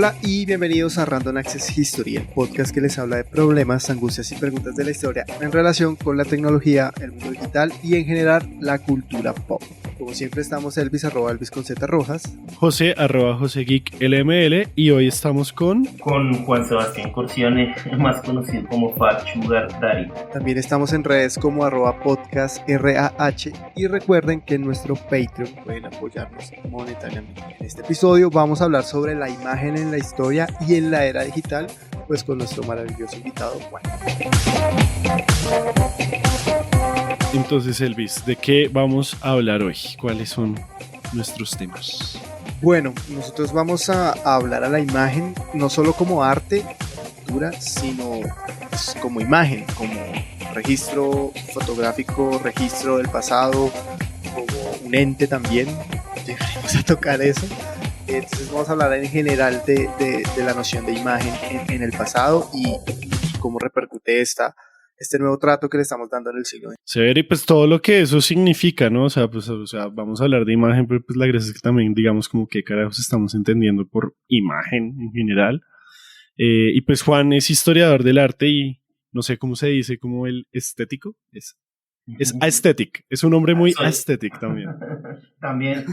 Hola y bienvenidos a Random Access History, el podcast que les habla de problemas, angustias y preguntas de la historia en relación con la tecnología, el mundo digital y en general la cultura pop. Como siempre estamos Elvis con Z Rojas, José @JoséGeek LML y hoy estamos con Juan Sebastián Corcione, más conocido como Fat Sugar Daddy. También estamos en redes como @podcastrah y recuerden que en nuestro Patreon pueden apoyarnos monetariamente. En este episodio vamos a hablar sobre la imagen en la historia y en la era digital, pues con nuestro maravilloso invitado Juan. Entonces, Elvis, ¿de qué vamos a hablar hoy? ¿Cuáles son nuestros temas? Bueno, nosotros vamos a hablar a la imagen no solo como arte, cultura, sino pues, como imagen, como registro fotográfico, registro del pasado, como un ente también. Llegaremos a tocar eso. Entonces vamos a hablar en general de la noción de imagen en el pasado y cómo repercute este nuevo trato que le estamos dando en el siglo XX. Severo, y pues todo lo que eso significa, ¿no? O sea, vamos a hablar de imagen, pero pues la gracia es que también digamos como qué carajos estamos entendiendo por imagen en general. Y pues Juan es historiador del arte y no sé cómo se dice, como el estético. Es aesthetic, es un hombre muy aesthetic también. También.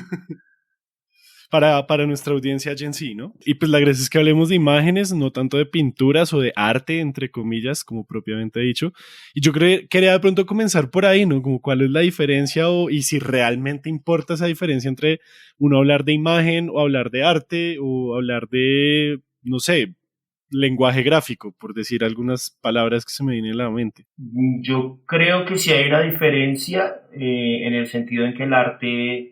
Para nuestra audiencia Gen Z, ¿no? Y pues la gracia es que hablemos de imágenes, no tanto de pinturas o de arte, entre comillas, como propiamente dicho. Y yo quería de pronto comenzar por ahí, ¿no? Como cuál es la diferencia y si realmente importa esa diferencia entre uno hablar de imagen o hablar de arte o hablar de, no sé, lenguaje gráfico, por decir algunas palabras que se me vienen a la mente. Yo creo que sí hay una diferencia en el sentido en que el arte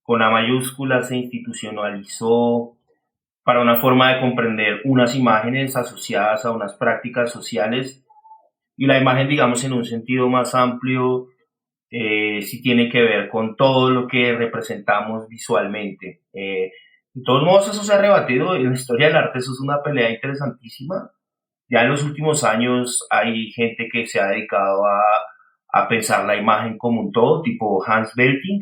con A mayúscula se institucionalizó para una forma de comprender unas imágenes asociadas a unas prácticas sociales y la imagen, digamos, en un sentido más amplio, sí tiene que ver con todo lo que representamos visualmente. De todos modos, eso se ha rebatido en la historia del arte, eso es una pelea interesantísima. Ya en los últimos años hay gente que se ha dedicado a pensar la imagen como un todo, tipo Hans Belting,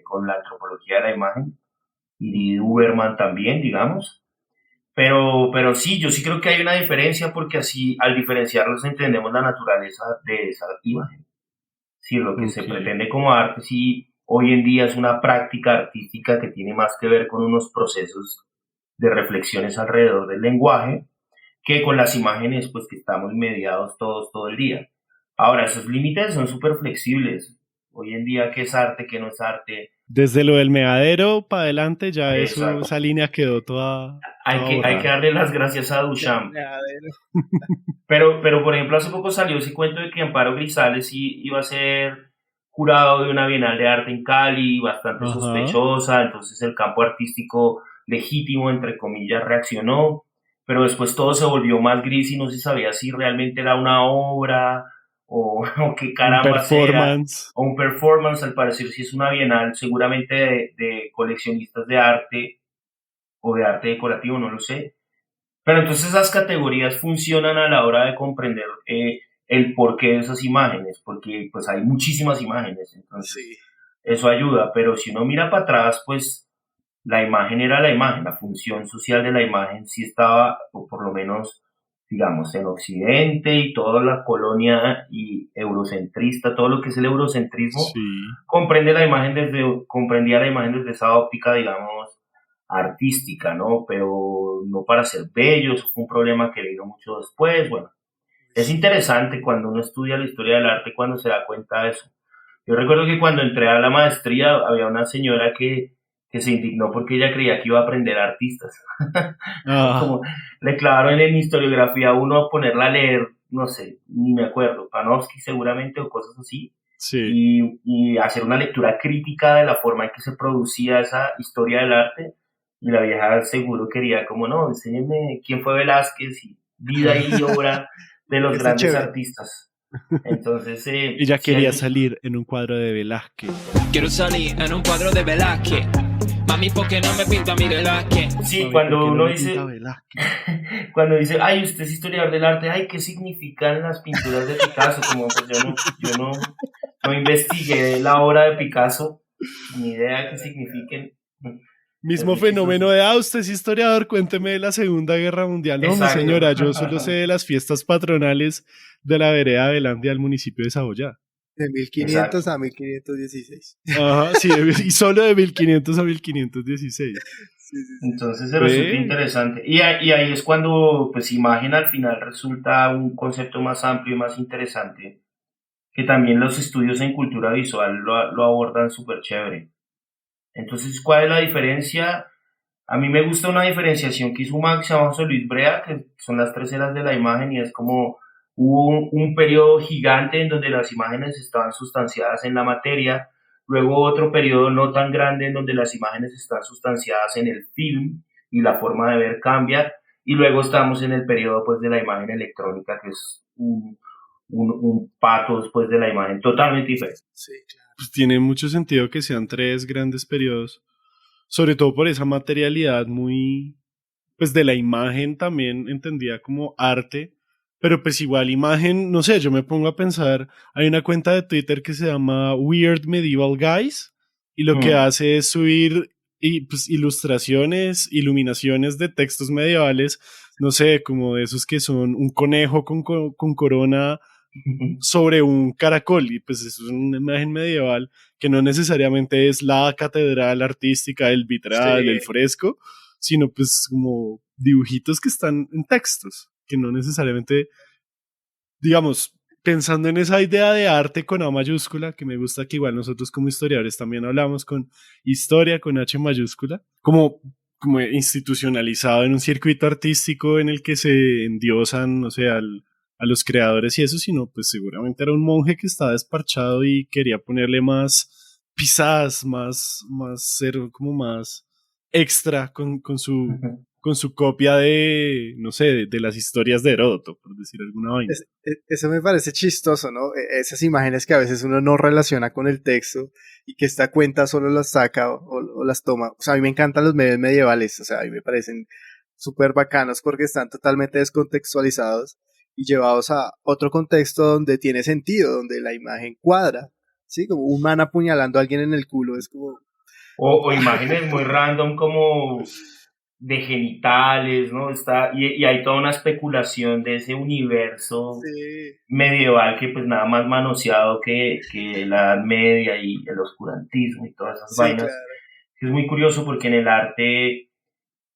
con la antropología de la imagen, y Uberman también, digamos. Pero sí, yo sí creo que hay una diferencia porque así, al diferenciarlos, entendemos la naturaleza de esa imagen. Sí, lo que se pretende como arte, sí, hoy en día es una práctica artística que tiene más que ver con unos procesos de reflexiones alrededor del lenguaje, que con las imágenes, pues que estamos mediados todos todo el día. Ahora, esos límites son súper flexibles. Hoy en día, ¿qué es arte, qué no es arte? Desde lo del meadero para adelante ya esa línea quedó toda hay que darle las gracias a Duchamp. Pero, por ejemplo, hace poco salió ese cuento de que Amparo Grisales iba a ser jurado de una Bienal de Arte en Cali, bastante sospechosa, entonces el campo artístico legítimo, entre comillas, reaccionó, pero después todo se volvió más gris y no se sabía si realmente era una obra o qué caramba era, o un performance. Al parecer si es una Bienal seguramente de coleccionistas de arte o de arte decorativo, no lo sé. Pero entonces esas categorías funcionan a la hora de comprender el porqué de esas imágenes, porque pues hay muchísimas imágenes, entonces eso ayuda, pero si uno mira para atrás, pues la imagen era la imagen, la función social de la imagen sí estaba, o por lo menos, digamos, en Occidente y toda la colonia y eurocentrista, todo lo que es el eurocentrismo, comprendía la imagen desde esa óptica, digamos, artística, ¿no? Pero no para ser bello, eso fue un problema que vino mucho después. Bueno, es interesante cuando uno estudia la historia del arte, cuando se da cuenta de eso. Yo recuerdo que cuando entré a la maestría había una señora que se indignó porque ella creía que iba a aprender artistas. Como le clavaron en historiografía a uno a ponerla a leer, no sé, ni me acuerdo, Panofsky seguramente o cosas así. Y hacer una lectura crítica de la forma en que se producía esa historia del arte. Y la vieja seguro quería como, no, enséñenme quién fue Velázquez y vida y obra de los grandes artistas. Entonces, ella quería salir en un cuadro de Velázquez. Quiero salir en un cuadro de Velázquez. Mami, ¿por qué no me pinta a mí Velázquez? Sí, mami, cuando uno dice, cuando dice, ay, usted es historiador del arte, ay, ¿qué significan las pinturas de Picasso? Como pues yo no investigué la obra de Picasso, ni idea de qué signifiquen. Mismo fenómeno de, usted es historiador, cuénteme de la Segunda Guerra Mundial. No, Exacto. mi señora, yo solo sé de las fiestas patronales de la vereda de Belandia del municipio de Saboya. De 1500 Exacto. A 1516. Ajá, sí, y solo de 1500 a 1516. Sí. Entonces se resulta interesante. Y ahí es cuando, pues, imagen al final resulta un concepto más amplio y más interesante, que también los estudios en cultura visual lo abordan súper chévere. Entonces, ¿cuál es la diferencia? A mí me gusta una diferenciación que hizo un man que se llama José Luis Brea, que son las 3 eras de la imagen, y es como hubo un periodo gigante en donde las imágenes estaban sustanciadas en la materia, luego otro periodo no tan grande en donde las imágenes están sustanciadas en el film y la forma de ver cambia, y luego estamos en el periodo, pues, de la imagen electrónica, que es un pato después de la imagen totalmente diferente. Sí, claro. Pues tiene mucho sentido que sean 3 grandes periodos, sobre todo por esa materialidad muy, pues, de la imagen también entendida como arte, pero pues igual imagen, no sé, yo me pongo a pensar, hay una cuenta de Twitter que se llama Weird Medieval Guys, y lo que hace es subir pues, ilustraciones, iluminaciones de textos medievales, no sé, como de esos que son un conejo con corona sobre un caracol, y pues eso es una imagen medieval que no necesariamente es la catedral artística, el vitral, el fresco, sino pues como dibujitos que están en textos, que no necesariamente, digamos, pensando en esa idea de arte con A mayúscula, que me gusta que igual nosotros como historiadores también hablamos con historia con H mayúscula, como institucionalizado en un circuito artístico en el que se endiosan, no sé, a los creadores y eso, sino pues seguramente era un monje que estaba desparchado y quería ponerle más pisadas, más ser como más extra con su copia de, no sé, de las historias de Heródoto, por decir alguna vaina. Eso me parece chistoso, ¿no? Esas imágenes que a veces uno no relaciona con el texto y que esta cuenta solo las saca o las toma. O sea, a mí me encantan los medios medievales, o sea, a mí me parecen súper bacanos porque están totalmente descontextualizados y llevados a otro contexto donde tiene sentido, donde la imagen cuadra, ¿sí? Como un man apuñalando a alguien en el culo, es como... O imágenes muy random como de genitales, ¿no? Y hay toda una especulación de ese universo medieval que pues nada más manoseado que la Edad Media y el oscurantismo y todas esas vainas. Claro. Es muy curioso porque en el arte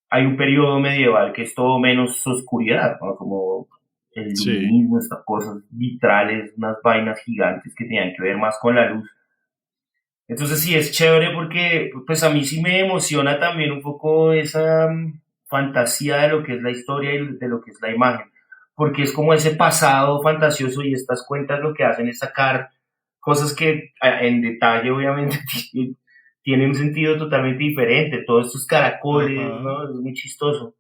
hay un periodo medieval que es todo menos oscuridad, ¿no? Como el iluminismo, estas cosas vitrales, unas vainas gigantes que tenían que ver más con la luz. Entonces sí, es chévere porque pues a mí sí me emociona también un poco esa fantasía de lo que es la historia y de lo que es la imagen, porque es como ese pasado fantasioso y estas cuentas lo que hacen es sacar cosas que en detalle obviamente tienen un sentido totalmente diferente, todos estos caracoles, ¿no? Es muy chistoso.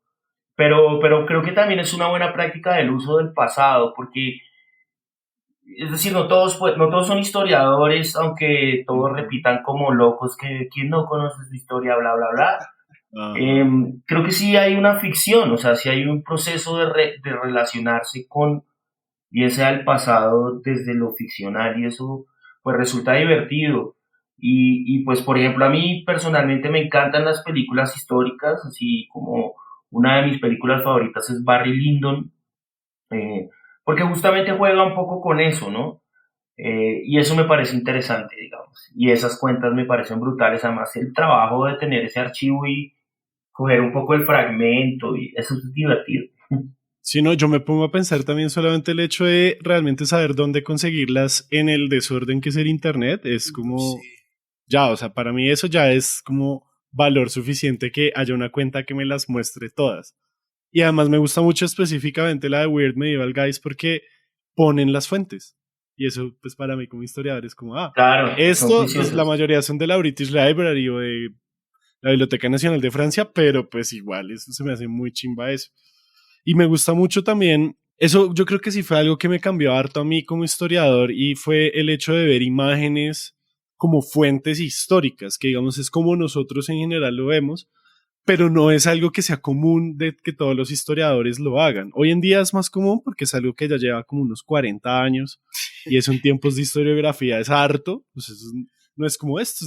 Pero creo que también es una buena práctica del uso del pasado, porque es decir, no todos son historiadores, aunque todos repitan como locos que quien no conoce su historia, bla, bla, bla. Creo que sí hay una ficción, o sea, sí hay un proceso de relacionarse con, bien sea el pasado desde lo ficcional, y eso pues resulta divertido. Y pues, por ejemplo, a mí personalmente me encantan las películas históricas, así como una de mis películas favoritas es Barry Lyndon, porque justamente juega un poco con eso, ¿no? Y eso me parece interesante, digamos. Y esas cuentas me parecen brutales, además el trabajo de tener ese archivo y coger un poco el fragmento, y eso es divertido. Sí, no, yo me pongo a pensar también solamente el hecho de realmente saber dónde conseguirlas en el desorden que es el internet, es como, ya, o sea, para mí eso ya es como valor suficiente que haya una cuenta que me las muestre todas. Y además me gusta mucho específicamente la de Weird Medieval Guys porque ponen las fuentes. Y eso, pues para mí como historiador es como, claro, esto, pues la mayoría son de la British Library o de la Biblioteca Nacional de Francia, pero pues igual, eso se me hace muy chimba eso. Y me gusta mucho también, eso yo creo que sí fue algo que me cambió harto a mí como historiador, y fue el hecho de ver imágenes como fuentes históricas, que digamos es como nosotros en general lo vemos, pero no es algo que sea común de que todos los historiadores lo hagan. Hoy en día es más común porque es algo que ya lleva como unos 40 años y eso en tiempos de historiografía es harto, pues eso No es como esto,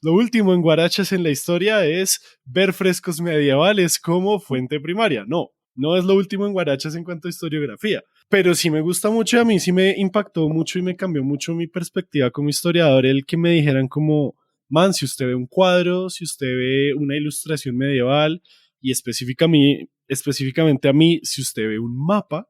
lo último en Guarachas en la historia es ver frescos medievales como fuente primaria. No, no es lo último en Guarachas en cuanto a historiografía. Pero sí me gusta mucho y a mí sí me impactó mucho y me cambió mucho mi perspectiva como historiador el que me dijeran como, man, si usted ve un cuadro, si usted ve una ilustración medieval y específicamente a mí, si usted ve un mapa,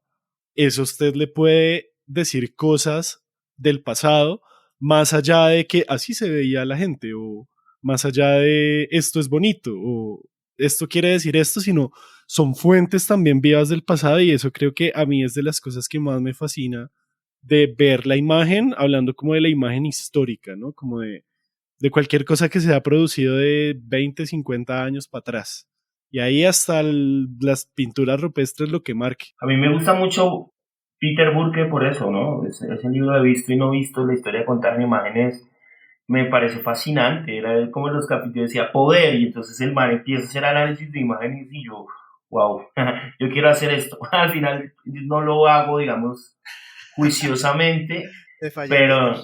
eso usted le puede decir cosas del pasado más allá de que así se veía la gente o más allá de esto es bonito o esto quiere decir esto, sino son fuentes también vivas del pasado y eso creo que a mí es de las cosas que más me fascina de ver la imagen, hablando como de la imagen histórica, ¿no? Como de cualquier cosa que se ha producido de 20, 50 años para atrás. Y ahí hasta las pinturas rupestres lo que marque. A mí me gusta mucho Peter Burke por eso, ¿no? Ese libro de Visto y No Visto, la historia contada en imágenes, me pareció fascinante. Era como en los capítulos decía poder, y entonces el man empieza a hacer análisis de imágenes y yo, wow, yo quiero hacer esto. Al final no lo hago, digamos, juiciosamente, pero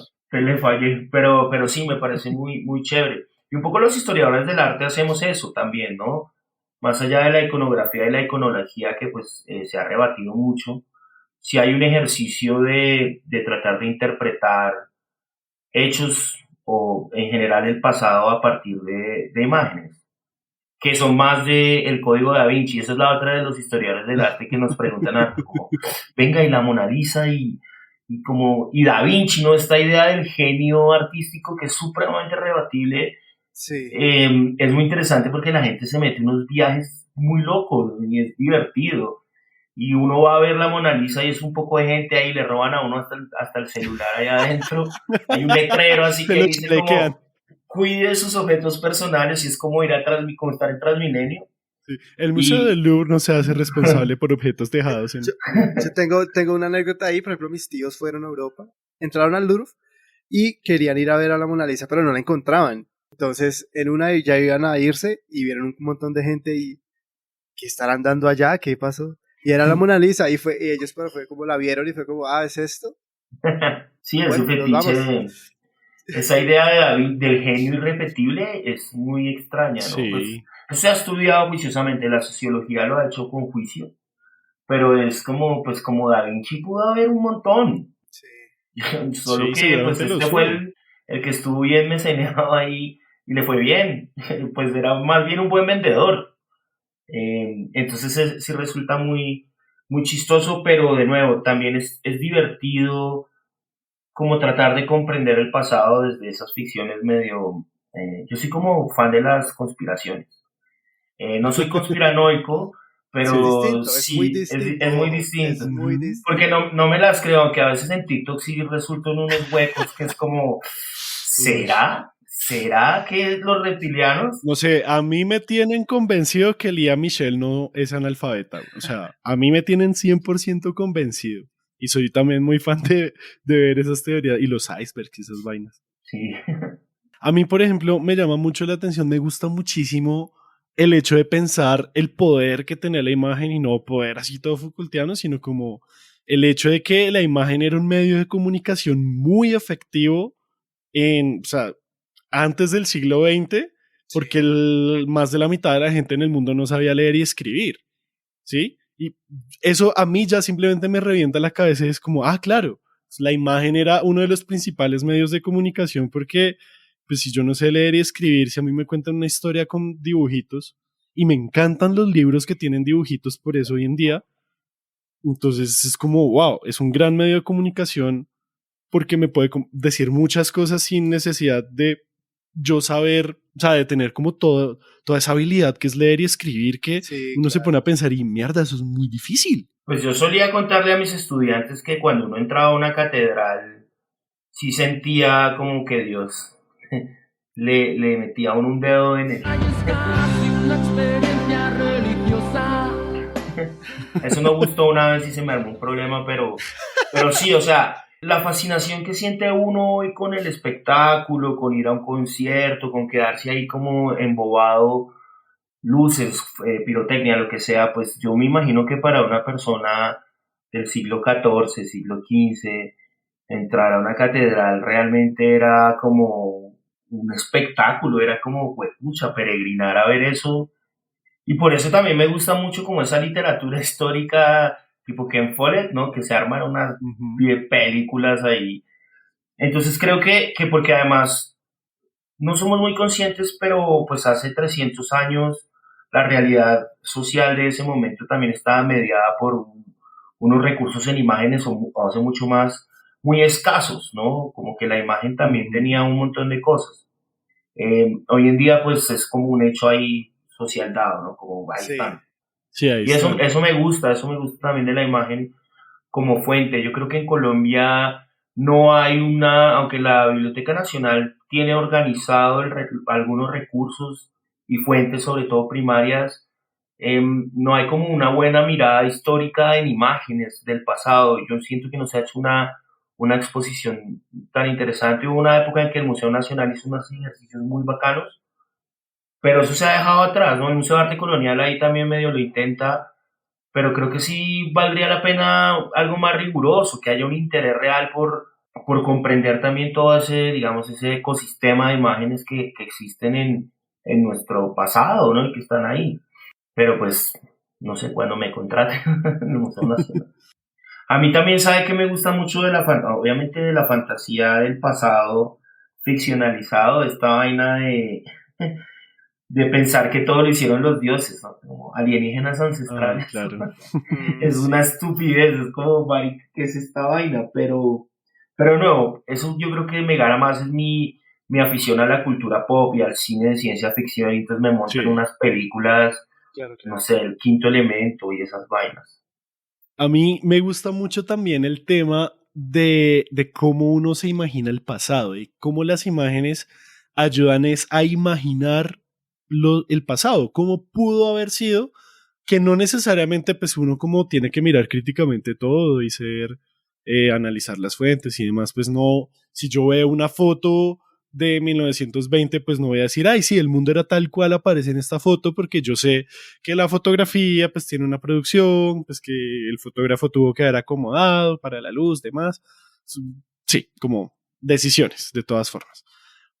sí me parece muy, muy chévere. Y un poco los historiadores del arte hacemos eso también, ¿no? Más allá de la iconografía y la iconología que pues se ha rebatido mucho, si hay un ejercicio de tratar de interpretar hechos o en general el pasado a partir de imágenes, que son más del código da Vinci. Esa es la otra de los historiadores del arte que nos preguntan como, venga, y la Mona Lisa y da Vinci, ¿no? Esta idea del genio artístico que es supremamente rebatible. Sí. Es muy interesante porque la gente se mete en unos viajes muy locos y es divertido. Y uno va a ver la Mona Lisa y es un poco de gente ahí, le roban a uno hasta el celular allá adentro. Hay un letrero así que dice como, cuide sus objetos personales, y es como ir a como estar en Transmilenio. Sí. El Museo del Louvre no se hace responsable por objetos dejados en... Yo tengo una anécdota ahí. Por ejemplo, mis tíos fueron a Europa, entraron al Louvre y querían ir a ver a la Mona Lisa, pero no la encontraban. Entonces, en una ya iban a irse y vieron un montón de gente y ¿qué estarán dando allá? ¿Qué pasó? Y era la Mona Lisa y ellos fue como la vieron y fue como, ¿es esto? Sí, es un fetiche. Esa idea del genio irrepetible es muy extraña, ¿no? Sí. Pues, se ha estudiado juiciosamente, la sociología lo ha hecho con juicio, pero es como Da Vinci pudo haber un montón. Sí. Solo que pues fue el que estuvo bien meceneado ahí y le fue bien, pues era más bien un buen vendedor. Entonces sí resulta muy, muy chistoso, pero de nuevo también es divertido como tratar de comprender el pasado desde esas ficciones medio... yo soy como fan de las conspiraciones. No soy conspiranoico, pero sí, es muy distinto. Porque no me las creo, aunque a veces en TikTok sí resulto en unos huecos que es como, ¿será que los reptilianos? No sé, a mí me tienen convencido que Lía Michelle no es analfabeta. O sea, a mí me tienen 100% convencido. Y soy también muy fan de ver esas teorías y los icebergs y esas vainas. Sí. A mí, por ejemplo, me llama mucho la atención, me gusta muchísimo el hecho de pensar el poder que tenía la imagen y no poder así todo Foucaultiano, sino como el hecho de que la imagen era un medio de comunicación muy efectivo o sea, antes del siglo XX, porque más de la mitad de la gente en el mundo no sabía leer y escribir, ¿sí? Y eso a mí ya simplemente me revienta la cabeza y es como, claro, la imagen era uno de los principales medios de comunicación porque pues si yo no sé leer y escribir, si a mí me cuentan una historia con dibujitos, y me encantan los libros que tienen dibujitos por eso hoy en día, entonces es como, wow, es un gran medio de comunicación porque me puede decir muchas cosas sin necesidad de yo saber, o sea, de tener como toda esa habilidad que es leer y escribir, que uno se pone a pensar y mierda, eso es muy difícil. Pues yo solía contarle a mis estudiantes que cuando uno entraba a una catedral, sí sentía como que Dios le metía a uno un dedo en el... Eso no gustó una vez y se me armó un problema, pero sí, o sea, la fascinación que siente uno hoy con el espectáculo, con ir a un concierto, con quedarse ahí como embobado, luces, pirotecnia, lo que sea, pues yo me imagino que para una persona del siglo XIV, siglo XV, entrar a una catedral realmente era como un espectáculo, era como, pucha, peregrinar a ver eso. Y por eso también me gusta mucho como esa literatura histórica tipo Ken Follett, ¿no? Que se arman unas películas ahí. Entonces creo que porque además no somos muy conscientes, pero pues hace 300 años la realidad social de ese momento también estaba mediada por unos recursos en imágenes o hace mucho más muy escasos, ¿no? Como que la imagen también tenía un montón de cosas. Hoy en día pues es como un hecho ahí social dado, ¿no? Como ahí están. Sí, ahí Y están. eso me gusta también de la imagen como fuente. Yo creo que en Colombia no hay aunque la Biblioteca Nacional tiene organizado algunos recursos y fuentes, sobre todo primarias, no hay como una buena mirada histórica en imágenes del pasado. Yo siento que no se ha hecho una exposición tan interesante. Hubo una época en que el Museo Nacional hizo unos ejercicios muy bacanos, pero eso se ha dejado atrás, ¿no? El Museo de Arte Colonial ahí también medio lo intenta, pero creo que sí valdría la pena algo más riguroso, que haya un interés real por comprender también todo ese, digamos, ese ecosistema de imágenes que existen en nuestro pasado, ¿no? Y que están ahí. Pero pues, no sé cuándo me contraten en el Museo Nacional. A mí también sabe que me gusta mucho obviamente de la fantasía del pasado ficcionalizado, esta vaina de pensar que todo lo hicieron los dioses, ¿no? Como alienígenas ancestrales. Claro. Es una estupidez, es como, marica, ¿qué es esta vaina? Pero no, eso yo creo que me gana más es mi afición a la cultura pop y al cine de ciencia ficción, y entonces me monto en unas películas, no sé, El Quinto Elemento y esas vainas. A mí me gusta mucho también el tema de cómo uno se imagina el pasado y cómo las imágenes ayudan a imaginar el pasado, cómo pudo haber sido, que no necesariamente pues uno como tiene que mirar críticamente todo y analizar las fuentes y demás, pues no, si yo veo una foto de 1920, pues no voy a decir, ay, sí, el mundo era tal cual aparece en esta foto, porque yo sé que la fotografía pues tiene una producción, pues que el fotógrafo tuvo que haber acomodado para la luz, demás. Sí, como decisiones, de todas formas.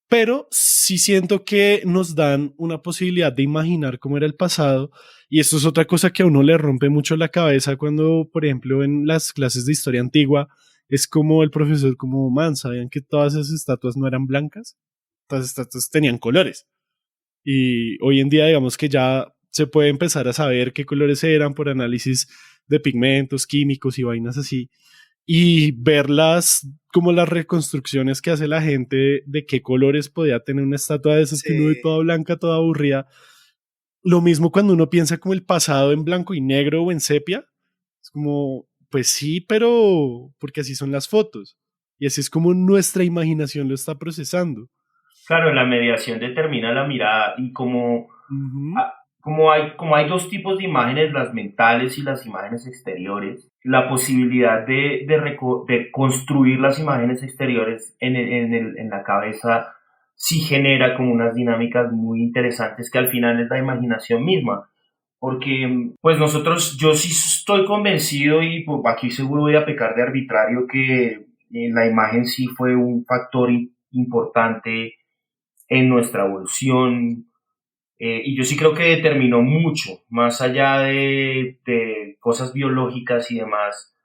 Pero sí siento que nos dan una posibilidad de imaginar cómo era el pasado, y esto es otra cosa que a uno le rompe mucho la cabeza cuando, por ejemplo, en las clases de historia antigua, es como el profesor, como, man, ¿sabían que todas esas estatuas no eran blancas? Todas las estatuas tenían colores. Y hoy en día, digamos que ya se puede empezar a saber qué colores eran por análisis de pigmentos, químicos y vainas así. Y verlas como las reconstrucciones que hace la gente de qué colores podía tener una estatua de esas que uno ve toda blanca, toda aburrida. Lo mismo cuando uno piensa como el pasado en blanco y negro o en sepia. Es como, pues sí, pero porque así son las fotos. Y así es como nuestra imaginación lo está procesando. Claro, la mediación determina la mirada y como hay dos tipos de imágenes, las mentales y las imágenes exteriores, la posibilidad de construir las imágenes exteriores en la cabeza sí genera como unas dinámicas muy interesantes que al final es la imaginación misma. Porque pues yo sí estoy convencido y pues, aquí seguro voy a pecar de arbitrario que la imagen sí fue un factor importante en nuestra evolución, y yo sí creo que determinó mucho, más allá de cosas biológicas y demás.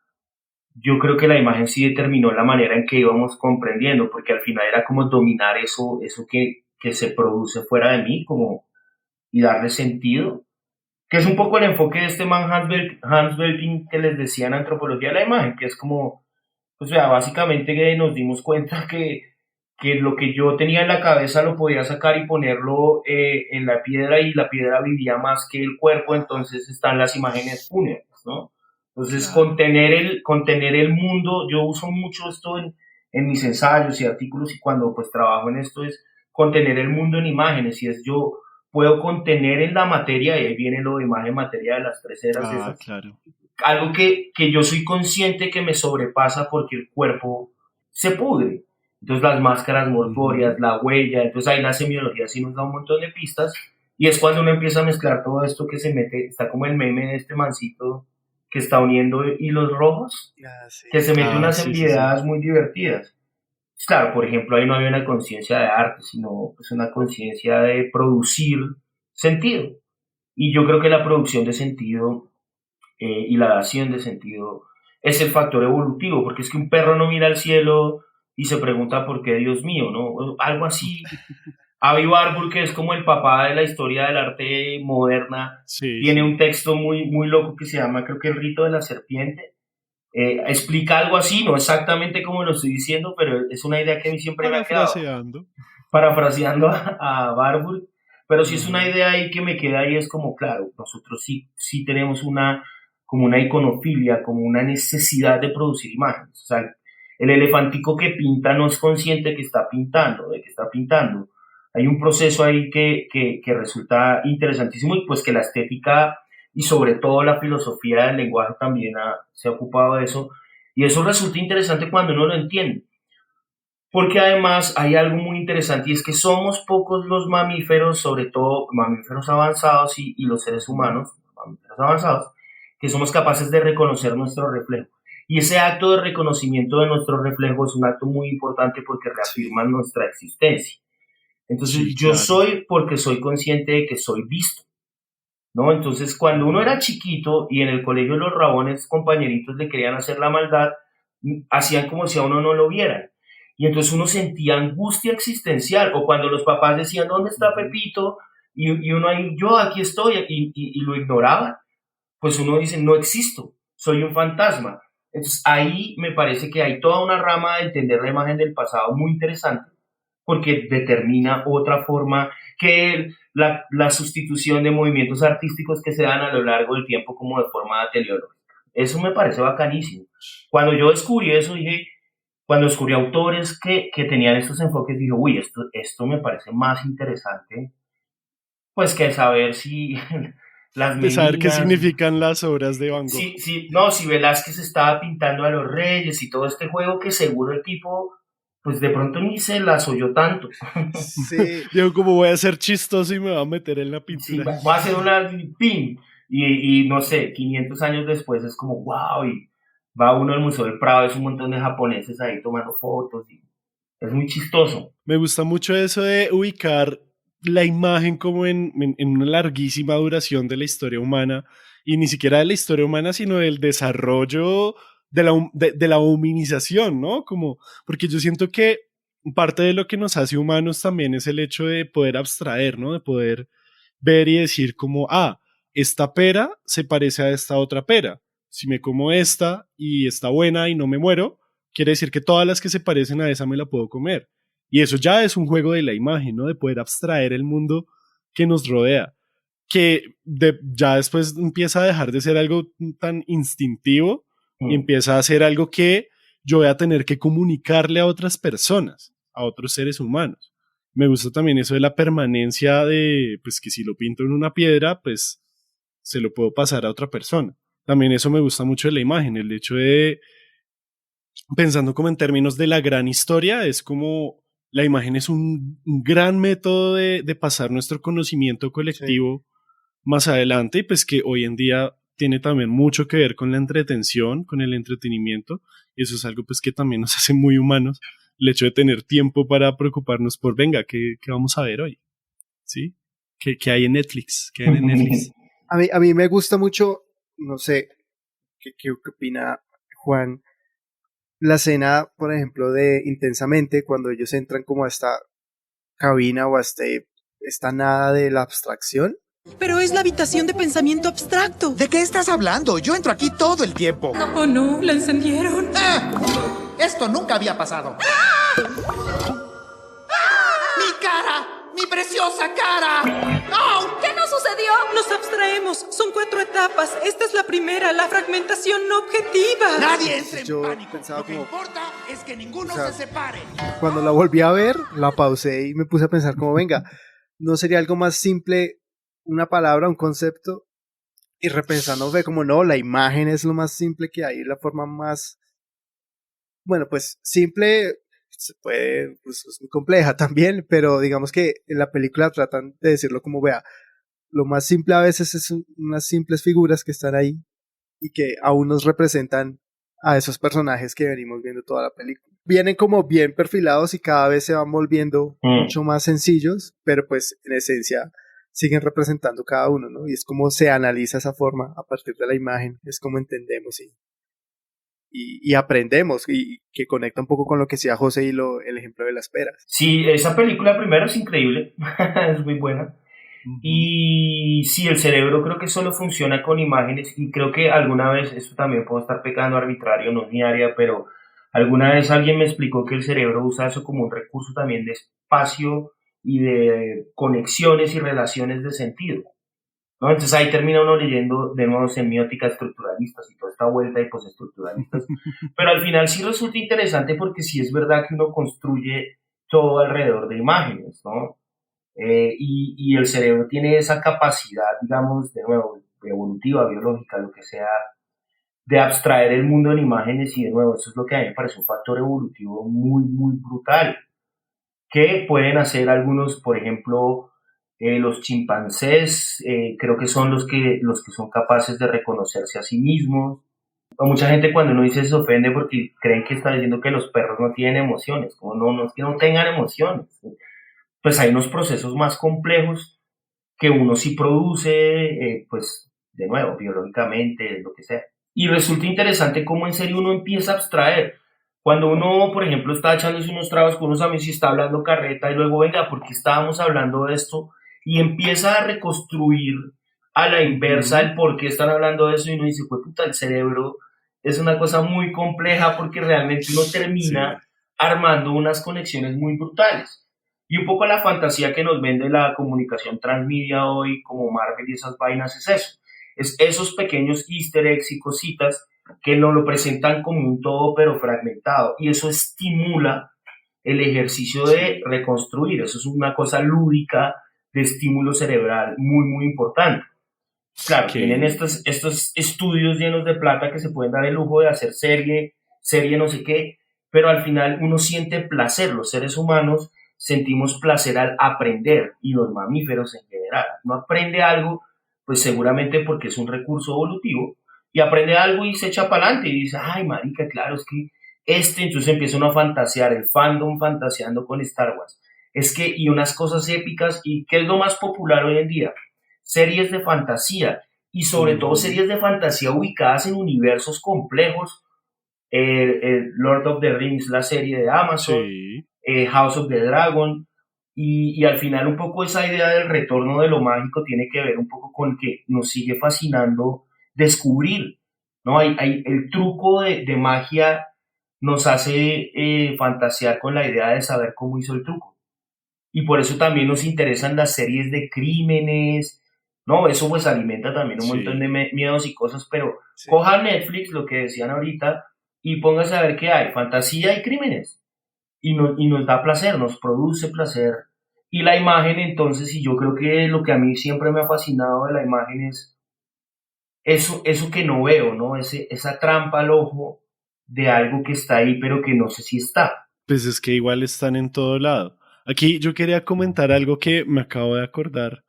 Yo creo que la imagen sí determinó la manera en que íbamos comprendiendo, porque al final era como dominar eso que se produce fuera de mí, como, y darle sentido, que es un poco el enfoque de este man Hans Belting que les decía en Antropología de la Imagen, que es como, o sea, básicamente que nos dimos cuenta que lo que yo tenía en la cabeza lo podía sacar y ponerlo en la piedra, y la piedra vivía más que el cuerpo, entonces están las imágenes fúnebres, ¿no? Entonces, claro, contener el mundo, yo uso mucho esto en mis ensayos y artículos, y cuando pues trabajo en esto es contener el mundo en imágenes, y es yo puedo contener en la materia, y ahí viene lo de imagen materia de las tres eras esas. Claro. Algo que yo soy consciente que me sobrepasa porque el cuerpo se pudre. Entonces las máscaras mortuorias, la huella, entonces ahí la semiología sí nos da un montón de pistas, y es cuando uno empieza a mezclar todo esto que se mete, está como el meme de este mancito que está uniendo hilos rojos, que se mete unas ambigüedades muy divertidas. Claro, por ejemplo, ahí no había una conciencia de arte, sino pues una conciencia de producir sentido. Y yo creo que la producción de sentido y la dación de sentido es el factor evolutivo, porque es que un perro no mira al cielo y se pregunta por qué Dios mío, ¿no? Algo así. Avi Warburg, que es como el papá de la historia del arte moderna, Sí, tiene un sí. texto muy, muy loco que se llama, creo que El rito de la serpiente. Explica algo así, no exactamente como lo estoy diciendo, pero es una idea que a mí siempre me ha quedado, Parafraseando. parafraseando a Warburg, pero sí es una Ujú. idea ahí que me queda y es como, claro, nosotros sí tenemos como una iconofilia, como una necesidad de producir imágenes. O sea, el elefantico que pinta no es consciente de que está pintando, de que está pintando. Hay un proceso ahí que resulta interesantísimo y pues que la estética y sobre todo la filosofía del lenguaje también se ha ocupado de eso. Y eso resulta interesante cuando uno lo entiende. Porque además hay algo muy interesante y es que somos pocos los mamíferos, sobre todo mamíferos avanzados y los seres humanos, mamíferos avanzados, que somos capaces de reconocer nuestro reflejo. Y ese acto de reconocimiento de nuestro reflejo es un acto muy importante porque Sí, reafirma nuestra existencia. Entonces sí, yo claro. soy porque soy consciente de que soy visto, ¿no? Entonces cuando uno era Ujú. chiquito y en el colegio los rabones compañeritos le querían hacer la maldad, hacían como si a uno no lo vieran. Y entonces uno sentía angustia existencial, o cuando los papás decían, ¿dónde está Ujú. Pepito? Y uno ahí, yo aquí estoy, y lo ignoraba, pues uno dice, no existo, soy un fantasma. Entonces ahí me parece que hay toda una rama de entender la imagen del pasado muy interesante, porque determina otra forma que la sustitución de movimientos artísticos que se dan a lo largo del tiempo como de forma teleológica. Eso me parece bacanísimo. Cuando yo descubrí eso, dije, cuando descubrí autores que tenían estos enfoques, dije, uy, esto me parece más interesante, pues que saber si las De saber qué meninas, significan las obras de Van Gogh. no, si Velázquez estaba pintando a los reyes y todo este juego que seguro el tipo, pues de pronto ni se las oyó tanto. Sí, Digo, como voy a ser chistoso y me voy a meter en la Sí, pintura. va a ser una pin. Y no sé, 500 años después es como, wow, y va uno al Museo del Prado, es un montón de japoneses ahí tomando fotos, y es muy chistoso. Me gusta mucho eso de ubicar la imagen como en una larguísima duración de la historia humana, y ni siquiera de la historia humana, sino del desarrollo de la humanización, ¿no? Como, porque yo siento que parte de lo que nos hace humanos también es el hecho de poder abstraer, ¿no? De poder ver y decir como, ah, esta pera se parece a esta otra pera. Si me como esta y está buena y no me muero, quiere decir que todas las que se parecen a esa me la puedo comer. Y eso ya es un juego de la imagen, ¿no? De poder abstraer el mundo que nos rodea, que ya después empieza a dejar de ser algo tan instintivo y Mm. empieza a ser algo que yo voy a tener que comunicarle a otras personas, a otros seres humanos. Me gusta también eso de la permanencia de, pues que si lo pinto en una piedra, pues se lo puedo pasar a otra persona. También eso me gusta mucho de la imagen, el hecho de, pensando como en términos de la gran historia, es como la imagen es un gran método de pasar nuestro conocimiento sí. colectivo más adelante y pues que hoy en día tiene también mucho que ver con la entretención, con el entretenimiento, y eso es algo pues que también nos hace muy humanos, el hecho de tener tiempo para preocuparnos por, venga, ¿qué vamos a ver hoy? ¿Sí? ¿Qué hay en Netflix? ¿Qué hay en Netflix? A mí me gusta mucho, no sé, qué opina Juan, la escena, por ejemplo, de Intensamente, cuando ellos entran como a esta cabina o a esta nada de la abstracción. Pero es la habitación de pensamiento abstracto. ¿De qué estás hablando? Yo entro aquí todo el tiempo. Oh no, la encendieron. Esto nunca había pasado. ¡Mi cara! ¡Mi preciosa cara! ¡Oh! ¿Qué nos sucedió? Nos abstraemos. Son 4 etapas. Esta es la primera, la fragmentación no objetiva. Nadie entre en Yo pánico. pensaba Lo que como, importa es que ninguno o sea, se separe. cuando la volví a ver, la pausé y me puse a pensar como, venga, ¿no sería algo más simple una palabra, un concepto? Y repensando, ve como no, la imagen es lo más simple que hay, la forma más, bueno, pues simple, se puede, pues es muy compleja también, pero digamos que en la película tratan de decirlo como, vea, lo más simple a veces es unas simples figuras que están ahí y que aún nos representan a esos personajes que venimos viendo toda la película. vienen como bien perfilados y cada vez se van volviendo mucho más sencillos, pero pues en esencia siguen representando cada uno, ¿no? Y es como se analiza esa forma a partir de la imagen, es como entendemos y aprendemos, y que conecta un poco con lo que decía José y el ejemplo de las peras. Sí, esa película primero es increíble, es muy buena. Y sí, el cerebro creo que solo funciona con imágenes, y creo que alguna vez, esto también puedo estar pecando arbitrario, no es mi área, pero alguna vez alguien me explicó que el cerebro usa eso como un recurso también de espacio y de conexiones y relaciones de sentido, ¿no? Entonces ahí termina uno leyendo de nuevo semiótica estructuralistas y toda esta vuelta de postestructuralistas, pero al final sí resulta interesante porque sí es verdad que uno construye todo alrededor de imágenes, ¿no? Y el cerebro tiene esa capacidad, digamos, de nuevo, evolutiva, biológica, lo que sea, de abstraer el mundo en imágenes, y de nuevo, eso es lo que a mí me parece un factor evolutivo muy, muy brutal, que pueden hacer algunos, por ejemplo, los chimpancés, creo que son los que son capaces de reconocerse a sí mismos. O mucha gente cuando uno dice se ofende porque creen que está diciendo que los perros no tienen emociones, como no es que no tengan emociones. Pues hay unos procesos más complejos que uno sí produce, pues de nuevo, biológicamente, lo que sea. Y resulta interesante cómo en serio uno empieza a abstraer. Cuando uno, por ejemplo, está echándose unos tragos con unos amigos y está hablando carreta y luego, venga, ¿por qué estábamos hablando de esto? Y empieza a reconstruir a la inversa el por qué están hablando de eso, y uno dice, pues puta, el cerebro es una cosa muy compleja porque realmente uno termina armando unas conexiones muy brutales. Y un poco la fantasía que nos vende la comunicación transmedia hoy, como Marvel y esas vainas, es eso. Es esos pequeños easter eggs y cositas que nos lo presentan como un todo, pero fragmentado. Y eso estimula el ejercicio de reconstruir. Eso es una cosa lúdica de estímulo cerebral muy, muy importante. Claro, tienen estos estudios llenos de plata que se pueden dar el lujo de hacer serie no sé qué, pero al final uno siente placer. Los seres humanos sentimos placer al aprender, y los mamíferos en general. Uno aprende algo, pues seguramente porque es un recurso evolutivo, y aprende algo y se echa para adelante y dice, ay marica, claro, es que entonces empieza uno a fantasear, el fandom fantaseando con Star Wars. Es que, y unas cosas épicas, y ¿qué es lo más popular hoy en día? Series de fantasía, y sobre todo series de fantasía ubicadas en universos complejos. Lord of the Rings, la serie de Amazon, House of the Dragon, y al final un poco esa idea del retorno de lo mágico tiene que ver un poco con que nos sigue fascinando descubrir, ¿no? El truco de magia nos hace fantasear con la idea de saber cómo hizo el truco, y por eso también nos interesan las series de crímenes, ¿no? Eso pues alimenta también un montón de miedos y cosas, pero coja Netflix, lo que decían ahorita, y póngase a ver qué hay, fantasía y crímenes, y nos da placer, nos produce placer. Y la imagen, entonces, y yo creo que lo que a mí siempre me ha fascinado de la imagen es eso que no veo, ¿no? Esa trampa al ojo de algo que está ahí, pero que no sé si está. Pues es que igual están en todo lado. Aquí yo quería comentar algo que me acabo de acordar,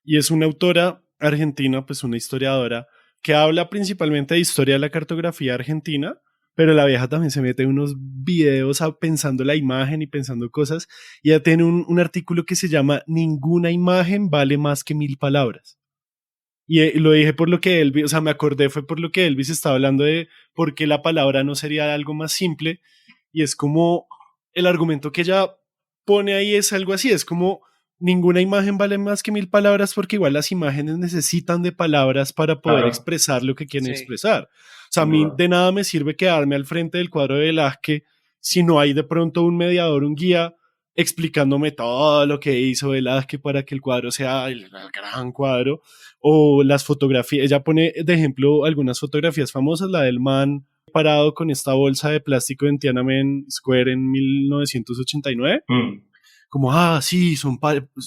y es una autora argentina, pues una historiadora, que habla principalmente de historia de la cartografía argentina, pero la vieja también se mete en unos videos pensando la imagen y pensando cosas, y ella tiene un artículo que se llama Ninguna imagen vale más que 1000 palabras. Y lo dije por lo que Elvis, o sea, me acordé fue por lo que Elvis estaba hablando de por qué la palabra no sería algo más simple, y es como el argumento que ella pone ahí es algo así, es como ninguna imagen vale más que 1000 palabras porque igual las imágenes necesitan de palabras para poder expresar lo que quieren expresar. O sea, a mí de nada me sirve quedarme al frente del cuadro de Velázquez si no hay de pronto un mediador, un guía explicándome todo lo que hizo Velázquez para que el cuadro sea el gran cuadro, o las fotografías. Ella pone de ejemplo algunas fotografías famosas, la del man parado con esta bolsa de plástico en Tiananmen Square en 1989. Como, sí,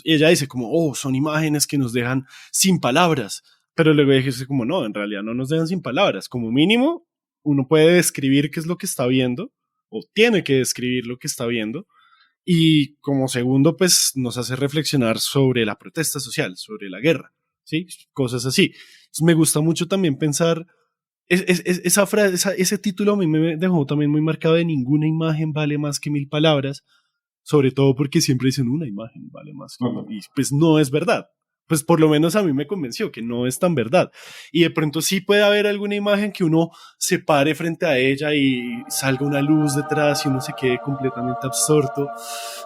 ella dice como, son imágenes que nos dejan sin palabras, pero luego dice como, no, en realidad no nos dejan sin palabras, como mínimo uno puede describir qué es lo que está viendo, o tiene que describir lo que está viendo, y como segundo, pues nos hace reflexionar sobre la protesta social, sobre la guerra, ¿sí? Cosas así. Entonces, me gusta mucho también pensar esa frase, ese título a mí me dejó también muy marcado de ninguna imagen vale más que 1000 palabras, sobre todo porque siempre dicen una imagen vale más que mil, y pues no es verdad. Pues por lo menos a mí me convenció que no es tan verdad. Y de pronto sí puede haber alguna imagen que uno se pare frente a ella y salga una luz detrás y uno se quede completamente absorto,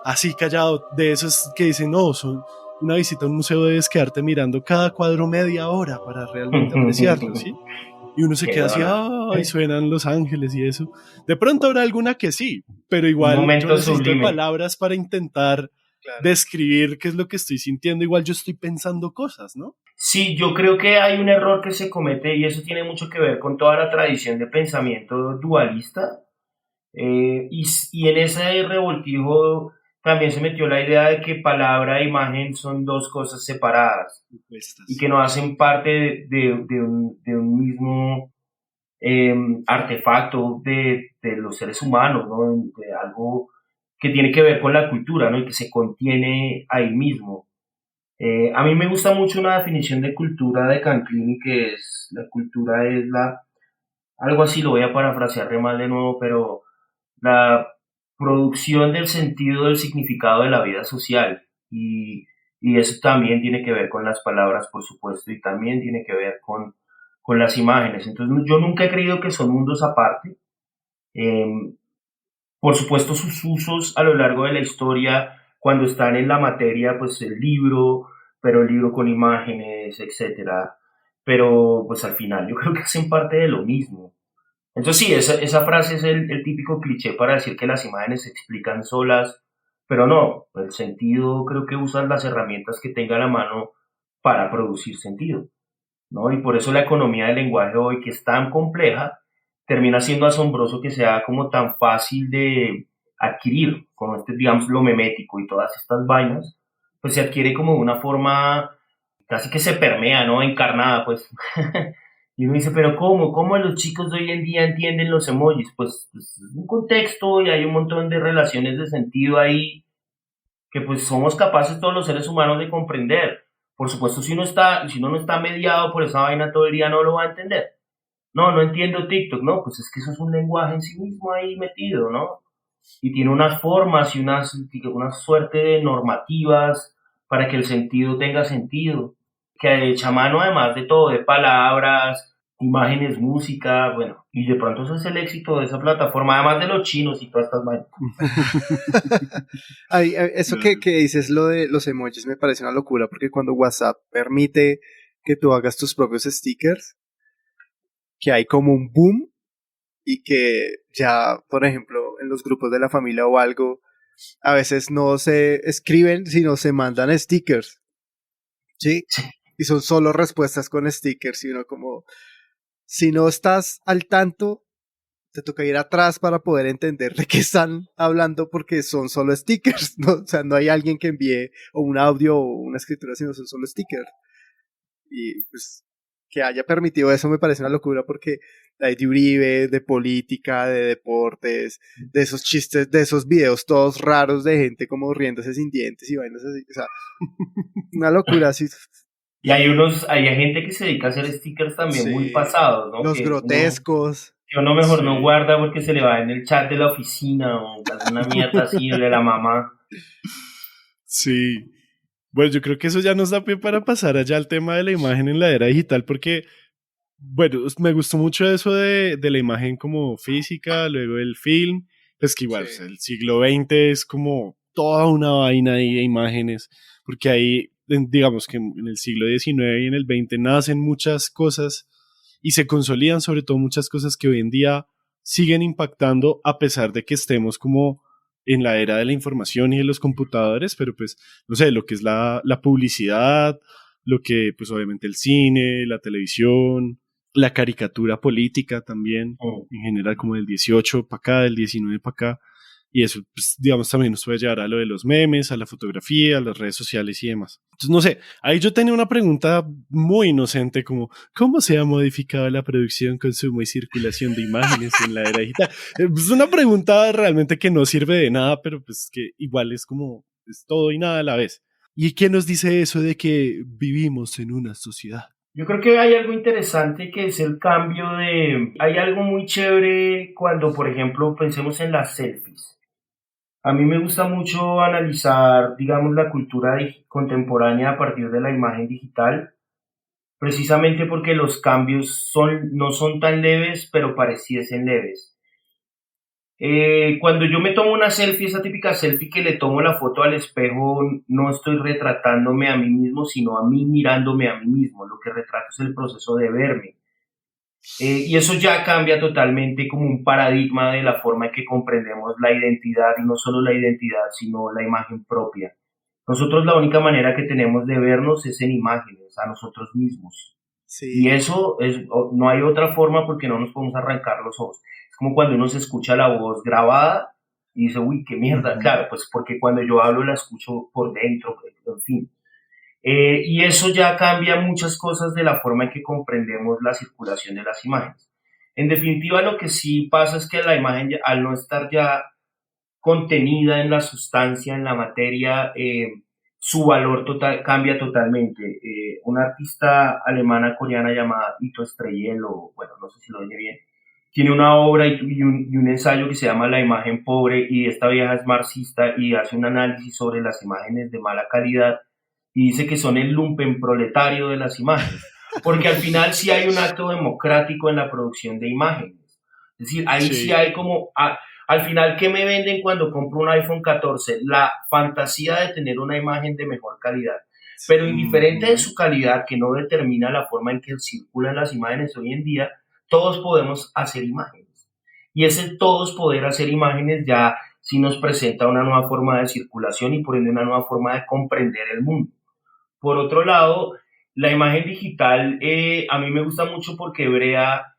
así callado, de esos que dicen, no, son una visita a un museo, debes quedarte mirando cada cuadro media hora para realmente apreciarlo, ¿sí? Y uno se queda así, ay, suenan los ángeles y eso. De pronto habrá alguna que sí, pero igual yo necesito sublime. Palabras para intentar describir qué es lo que estoy sintiendo. Igual yo estoy pensando cosas, ¿no? Sí, yo creo que hay un error que se comete y eso tiene mucho que ver con toda la tradición de pensamiento dualista. Y en ese revoltijo también se metió la idea de que palabra e imagen son dos cosas separadas y que no hacen parte de un mismo artefacto de los seres humanos, ¿no? De algo que tiene que ver con la cultura, ¿no? Y que se contiene ahí mismo. A mí me gusta mucho una definición de cultura de Canclini, que es, la cultura es algo así, lo voy a parafrasear de mal de nuevo, pero la producción del sentido del significado de la vida social. Y eso también tiene que ver con las palabras, por supuesto, y también tiene que ver con las imágenes. Entonces, yo nunca he creído que son mundos aparte. Por supuesto, sus usos a lo largo de la historia, cuando están en la materia, pues el libro, pero el libro con imágenes, etcétera. Pero, pues al final, yo creo que hacen parte de lo mismo. Entonces, sí, esa frase es el típico cliché para decir que las imágenes se explican solas, pero no, el sentido creo que usan las herramientas que tenga a la mano para producir sentido, ¿no? Y por eso la economía del lenguaje hoy, que es tan compleja, termina siendo asombroso que sea como tan fácil de adquirir, con digamos, lo memético y todas estas vainas, pues se adquiere como de una forma casi que se permea, ¿no? Encarnada, pues. Y uno dice, pero ¿cómo los chicos de hoy en día entienden los emojis? Pues es un contexto y hay un montón de relaciones de sentido ahí que pues somos capaces todos los seres humanos de comprender. Por supuesto, si uno no está mediado por esa vaina todo el día, no lo va a entender. No entiendo TikTok, no, pues es que eso es un lenguaje en sí mismo ahí metido, ¿no? Y tiene unas formas y una suerte de normativas para que el sentido tenga sentido. Que echa mano además de todo, de palabras, imágenes, música, bueno, y de pronto ese es el éxito de esa plataforma, además de los chinos y todas estas vainas. Eso que dices, lo de los emojis, me parece una locura, porque cuando WhatsApp permite que tú hagas tus propios stickers, que hay como un boom, y que ya, por ejemplo, en los grupos de la familia o algo, a veces no se escriben, sino se mandan stickers, ¿sí? Y son solo respuestas con stickers, y uno como, si no estás al tanto, te toca ir atrás para poder entender de qué están hablando, porque son solo stickers, ¿no? O sea, no hay alguien que envíe o un audio o una escritura, sino son solo stickers. Y pues que haya permitido eso me parece una locura, porque hay de Uribe, de política, de deportes, de esos chistes, de esos videos todos raros de gente como riéndose sin dientes y vainas así, o sea, una locura así. Y hay gente que se dedica a hacer stickers también, sí, muy pasados, ¿no? Los que grotescos. Que uno mejor no guarda porque se le va en el chat de la oficina o alguna mierda así de la mamá. Sí. Bueno, yo creo que eso ya nos da pie para pasar allá al tema de la imagen en la era digital, porque, bueno, me gustó mucho eso de la imagen como física, luego el film, pues que igual, sí, o sea, el siglo XX es como toda una vaina ahí de imágenes, porque ahí, digamos que en el siglo XIX y en el XX nacen muchas cosas y se consolidan sobre todo muchas cosas que hoy en día siguen impactando a pesar de que estemos como en la era de la información y de los computadores, pero pues, no sé, lo que es la publicidad, lo que pues obviamente el cine, la televisión, la caricatura política también, en general como del 18 para acá, del 19 para acá, y eso, pues, digamos, también nos puede llevar a lo de los memes, a la fotografía, a las redes sociales y demás. Entonces, no sé, ahí yo tenía una pregunta muy inocente como, ¿cómo se ha modificado la producción, consumo y circulación de imágenes en la era digital? Es una pregunta realmente que no sirve de nada, pero pues que igual es como, es todo y nada a la vez. ¿Y qué nos dice eso de que vivimos en una sociedad? Yo creo que hay algo interesante que es el cambio de... Hay algo muy chévere cuando, por ejemplo, pensemos en las selfies. A mí me gusta mucho analizar, digamos, la cultura contemporánea a partir de la imagen digital, precisamente porque los cambios no son tan leves, pero pareciesen leves. Cuando yo me tomo una selfie, esa típica selfie que le tomo la foto al espejo, no estoy retratándome a mí mismo, sino a mí mirándome a mí mismo. Lo que retrato es el proceso de verme. Y eso ya cambia totalmente como un paradigma de la forma en que comprendemos la identidad, y no solo la identidad, sino la imagen propia. Nosotros la única manera que tenemos de vernos es en imágenes, a nosotros mismos. Sí. Y eso no hay otra forma porque no nos podemos arrancar los ojos. Es como cuando uno se escucha la voz grabada y dice, uy, qué mierda. Claro, pues porque cuando yo hablo la escucho por dentro, en fin. Y eso ya cambia muchas cosas de la forma en que comprendemos la circulación de las imágenes. En definitiva, lo que sí pasa es que la imagen, al no estar ya contenida en la sustancia, en la materia, su valor cambia totalmente. Una artista alemana coreana llamada Ito Estrellel, o bueno, no sé si lo dije bien, tiene una obra y un ensayo que se llama La imagen pobre, y esta vieja es marxista y hace un análisis sobre las imágenes de mala calidad y dice que son el lumpen proletario de las imágenes, porque al final sí hay un acto democrático en la producción de imágenes. Es decir, ahí sí hay como... Al final, ¿qué me venden cuando compro un iPhone 14? La fantasía de tener una imagen de mejor calidad. Pero indiferente de su calidad, que no determina la forma en que circulan las imágenes hoy en día, todos podemos hacer imágenes. Y ese todos poder hacer imágenes ya sí nos presenta una nueva forma de circulación y por ende una nueva forma de comprender el mundo. Por otro lado, la imagen digital a mí me gusta mucho porque Brea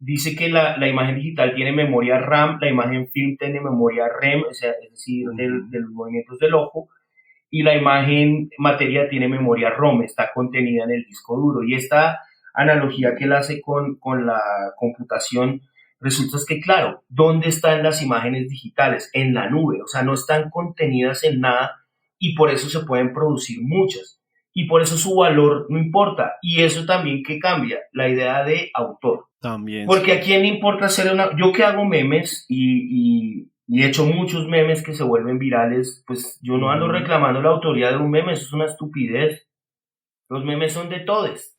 dice que la imagen digital tiene memoria RAM, la imagen film tiene memoria REM, o sea, es decir, de los movimientos del ojo, y la imagen materia tiene memoria ROM, está contenida en el disco duro. Y esta analogía que él hace con la computación, resulta que, claro, ¿dónde están las imágenes digitales? En la nube, o sea, no están contenidas en nada y por eso se pueden producir muchas. Y por eso su valor no importa. Y eso también que cambia, la idea de autor. También. Porque a quién le importa hacer una... Yo que hago memes y he hecho muchos memes que se vuelven virales, pues yo no ando reclamando la autoría de un meme, eso es una estupidez. Los memes son de todos.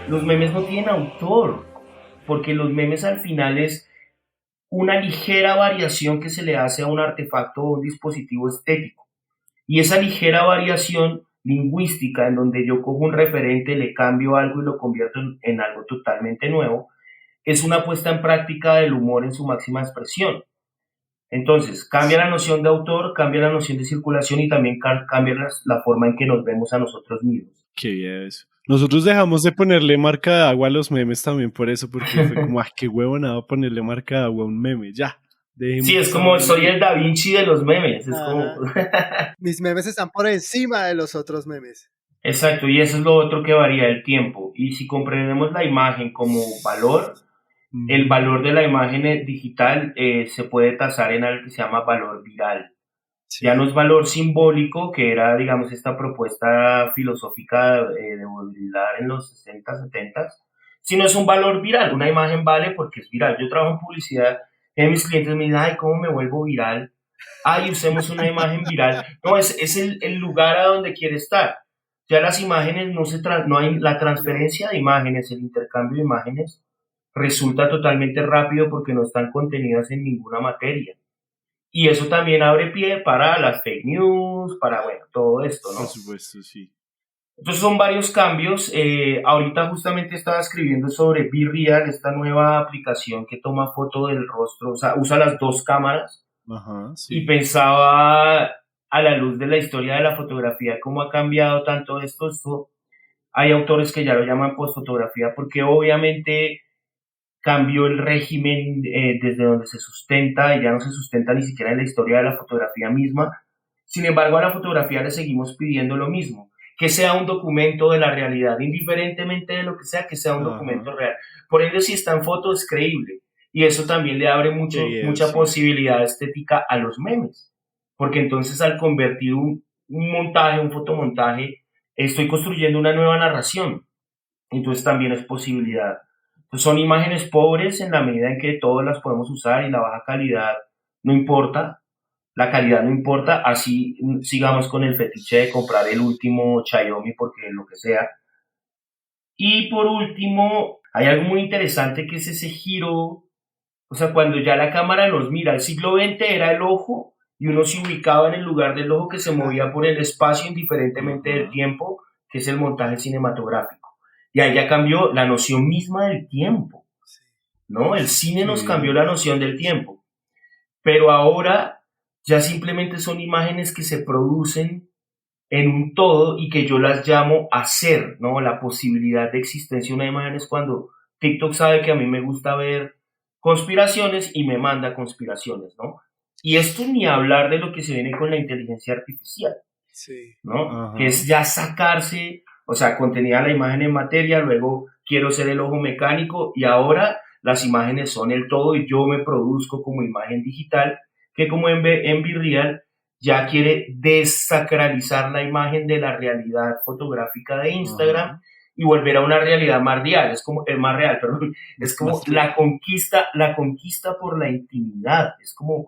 Los memes no tienen autor, porque los memes al final es una ligera variación que se le hace a un artefacto o un dispositivo estético. Y esa ligera variación lingüística, en donde yo cojo un referente, le cambio algo y lo convierto en algo totalmente nuevo, es una puesta en práctica del humor en su máxima expresión. Entonces, cambia la noción de autor, cambia la noción de circulación y también cambia la forma en que nos vemos a nosotros mismos. Qué bien eso. Nosotros dejamos de ponerle marca de agua a los memes también por eso, porque fue como, qué huevo nada ponerle marca de agua a un meme, ya. Sí, es como soy el Da Vinci de los memes. Es como... Mis memes están por encima de los otros memes. Exacto, y eso es lo otro que varía el tiempo. Y si comprendemos la imagen como valor, el valor de la imagen digital se puede tasar en algo que se llama valor viral. Sí. Ya no es valor simbólico, que era, digamos, esta propuesta filosófica de Baudrillard en los 60, 70, sino es un valor viral. Una imagen vale porque es viral. Yo trabajo en publicidad. Mis clientes me dicen, ay, ¿cómo me vuelvo viral? Ay, usemos una imagen viral. No, es el lugar a donde quiere estar. Ya las imágenes no hay la transferencia de imágenes, el intercambio de imágenes resulta totalmente rápido porque no están contenidas en ninguna materia. Y eso también abre pie para las fake news, para, bueno, todo esto, ¿no? Por supuesto, sí. Entonces son varios cambios. Ahorita justamente estaba escribiendo sobre Be Real, esta nueva aplicación que toma foto del rostro, o sea, usa las dos cámaras. Ajá, sí. Y pensaba, a la luz de la historia de la fotografía, cómo ha cambiado tanto esto. Hay autores que ya lo llaman postfotografía porque obviamente cambió el régimen desde donde se sustenta y ya no se sustenta ni siquiera en la historia de la fotografía misma. Sin embargo, a la fotografía le seguimos pidiendo lo mismo, que sea un documento de la realidad, indiferentemente de lo que sea un documento real. Por ende, si está en foto es creíble, Y eso también le abre mucha sí. posibilidad estética a los memes. Porque entonces al convertir un montaje, un fotomontaje, estoy construyendo una nueva narración. Entonces también es posibilidad. Entonces son imágenes pobres en la medida en que todas las podemos usar y la baja calidad no importa. La calidad no importa, así sigamos con el fetiche de comprar el último Xiaomi porque lo que sea. Y por último, hay algo muy interesante que es ese giro, o sea, cuando ya la cámara nos mira, el siglo XX era el ojo y uno se ubicaba en el lugar del ojo que se movía por el espacio indiferentemente del tiempo, que es el montaje cinematográfico. Y ahí ya cambió la noción misma del tiempo, ¿no? El cine nos cambió la noción del tiempo. Pero ahora ya simplemente son imágenes que se producen en un todo y que yo las llamo hacer, ¿no? La posibilidad de existencia de una imagen es cuando TikTok sabe que a mí me gusta ver conspiraciones y me manda conspiraciones, ¿no? Y esto ni hablar de lo que se viene con la inteligencia artificial, ¿no? Ajá. Que es ya sacarse, o sea, contenía la imagen en materia, luego quiero ser el ojo mecánico y ahora las imágenes son el todo y yo me produzco como imagen digital, que como en Virreal ya quiere desacralizar la imagen de la realidad fotográfica de Instagram y volver a una realidad más real, es como es como la conquista por la intimidad, es como,